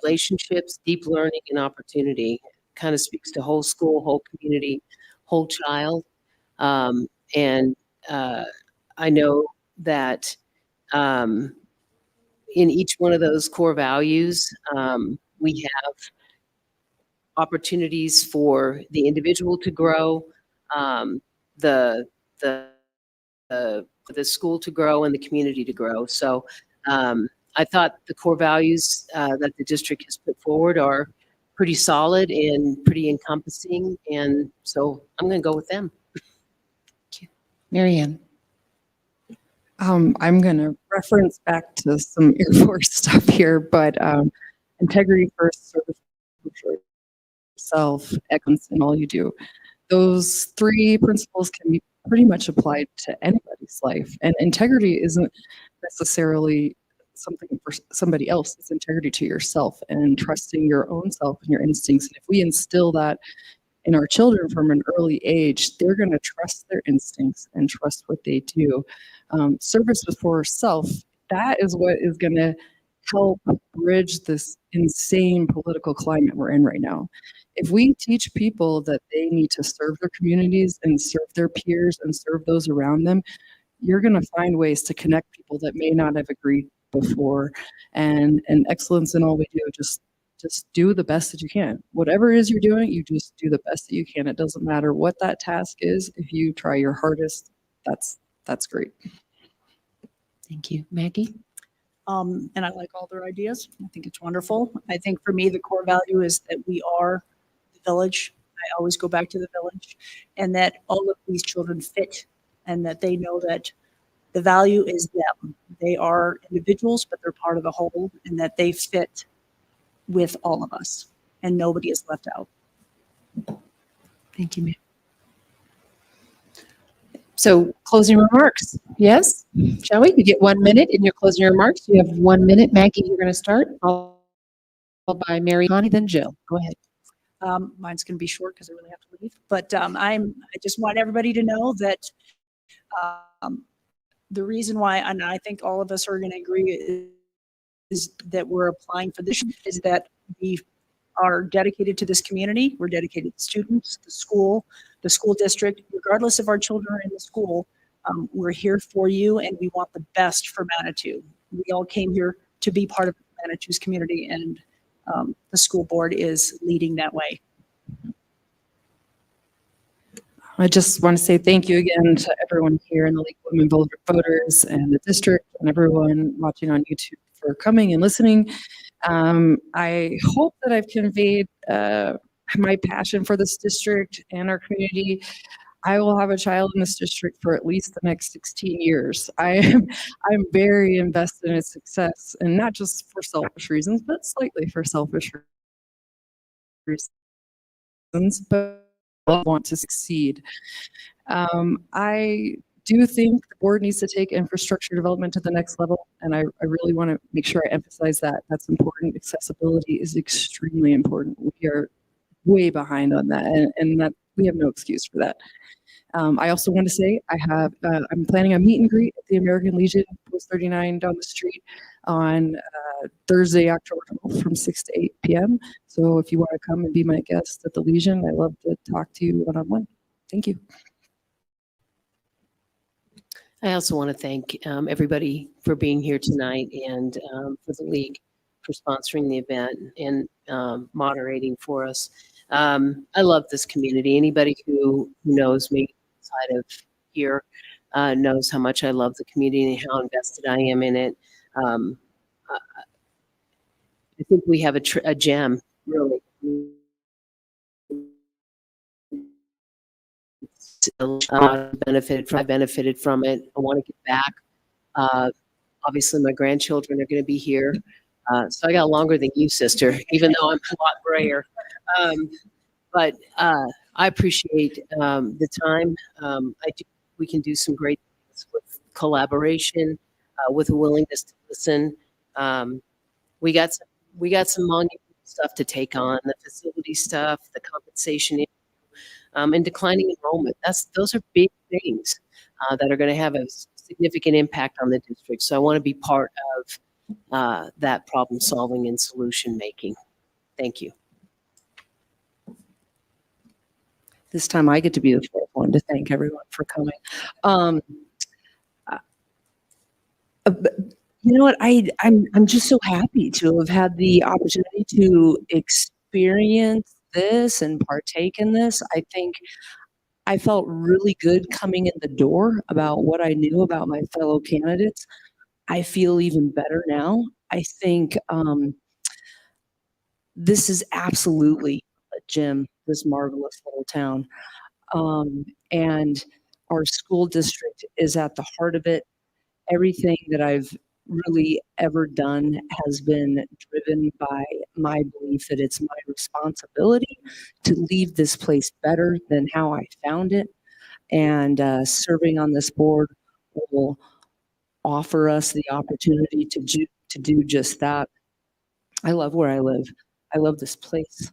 relationships, deep learning, and opportunity. Kind of speaks to whole school, whole community, whole child. And I know that in each one of those core values, we have opportunities for the individual to grow, the, the, the school to grow and the community to grow. So I thought the core values that the district has put forward are pretty solid and pretty encompassing. And so I'm going to go with them. Marianne. I'm going to reference back to some Air Force stuff here, but integrity first, service first, self, excellence in all you do. Those three principles can be pretty much applied to anybody's life. And integrity isn't necessarily something for somebody else. It's integrity to yourself and trusting your own self and your instincts. And if we instill that in our children from an early age, they're going to trust their instincts and trust what they do. Service before self, that is what is going to help bridge this insane political climate we're in right now. If we teach people that they need to serve their communities and serve their peers and serve those around them, you're going to find ways to connect people that may not have agreed before. And excellence in all we do, just do the best that you can. Whatever it is you're doing, you just do the best that you can. It doesn't matter what that task is. If you try your hardest, that's great. Thank you. Maggie? And I like all their ideas. I think it's wonderful. I think for me, the core value is that we are the village. I always go back to the village, and that all of these children fit, and that they know that the value is them. They are individuals, but they're part of the whole, and that they fit with all of us, and nobody is left out. Thank you, ma'am. So closing remarks, yes? Shall we? You get 1 minute in your closing remarks. You have 1 minute. Maggie, you're going to start, followed by Mary Connie, then Jill. Go ahead. Mine's going to be short because I really have to leave. But I just want everybody to know that the reason why, and I think all of us are going to agree, is that we're applying for this, is that we are dedicated to this community. We're dedicated to students, the school district, regardless of our children are in the school. We're here for you, and we want the best for Manitou. We all came here to be part of Manitou's community, and the school board is leading that way. I just want to say thank you again to everyone here in the League of Women Voters and the district and everyone watching on YouTube for coming and listening. I hope that I've conveyed my passion for this district and our community. I will have a child in this district for at least the next 16 years. I'm very invested in its success, and not just for selfish reasons, but slightly for selfish reasons, but I want to succeed. I do think the board needs to take infrastructure development to the next level, and I really want to make sure I emphasize that. That's important. Accessibility is extremely important. We are way behind on that, and that we have no excuse for that. I also want to say I'm planning a meet and greet at the American Legion, Post 39 down the street on Thursday, October 12th from 6 to 8 p.m. So if you want to come and be my guest at the Legion, I'd love to talk to you one-on-one. Thank you. I also want to thank everybody for being here tonight, and for the League for sponsoring the event and moderating for us. I love this community. Anybody who knows me outside of here knows how much I love the community and how invested I am in it. I think we have a gem, really. I benefited from it. I want to get back. Obviously, my grandchildren are going to be here. So I got longer than you, sister, even though I'm a lot grayer. But I appreciate the time. We can do some great things with collaboration, with a willingness to listen. We got some monumental stuff to take on, the facility stuff, the compensation issue, and declining enrollment. Those are big things that are going to have a significant impact on the district. So I want to be part of that problem solving and solution making. Thank you. This time I get to be the fourth one to thank everyone for coming. You know what? I'm just so happy to have had the opportunity to experience this and partake in this. I think I felt really good coming in the door about what I knew about my fellow candidates. I feel even better now. I think this is absolutely a gem, this marvelous little town. And our school district is at the heart of it. Everything that I've really ever done has been driven by my belief that it's my responsibility to leave this place better than how I found it. And serving on this board will offer us the opportunity to do just that. I love where I live. I love this place.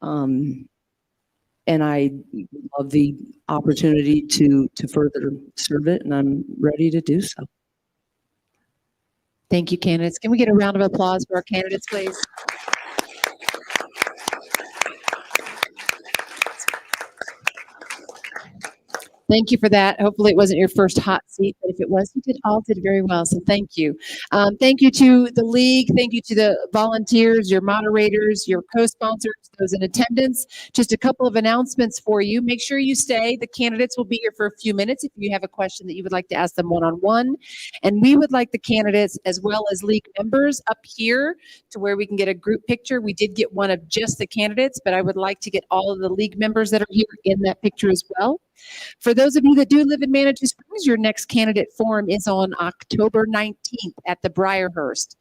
And I love the opportunity to further serve it, and I'm ready to do so. Thank you, candidates. Can we get a round of applause for our candidates, please? Thank you for that. Hopefully it wasn't your first hot seat, but if it was, you all did very well. So thank you. Thank you to the league. Thank you to the volunteers, your moderators, your co-sponsors, those in attendance. Just a couple of announcements for you. Make sure you stay. The candidates will be here for a few minutes if you have a question that you would like to ask them one-on-one. And we would like the candidates as well as league members up here to where we can get a group picture. We did get one of just the candidates, but I would like to get all of the league members that are here in that picture as well. For those of you that do live in Manitou Springs, your next candidate forum is on October 19th at the Briarhurst.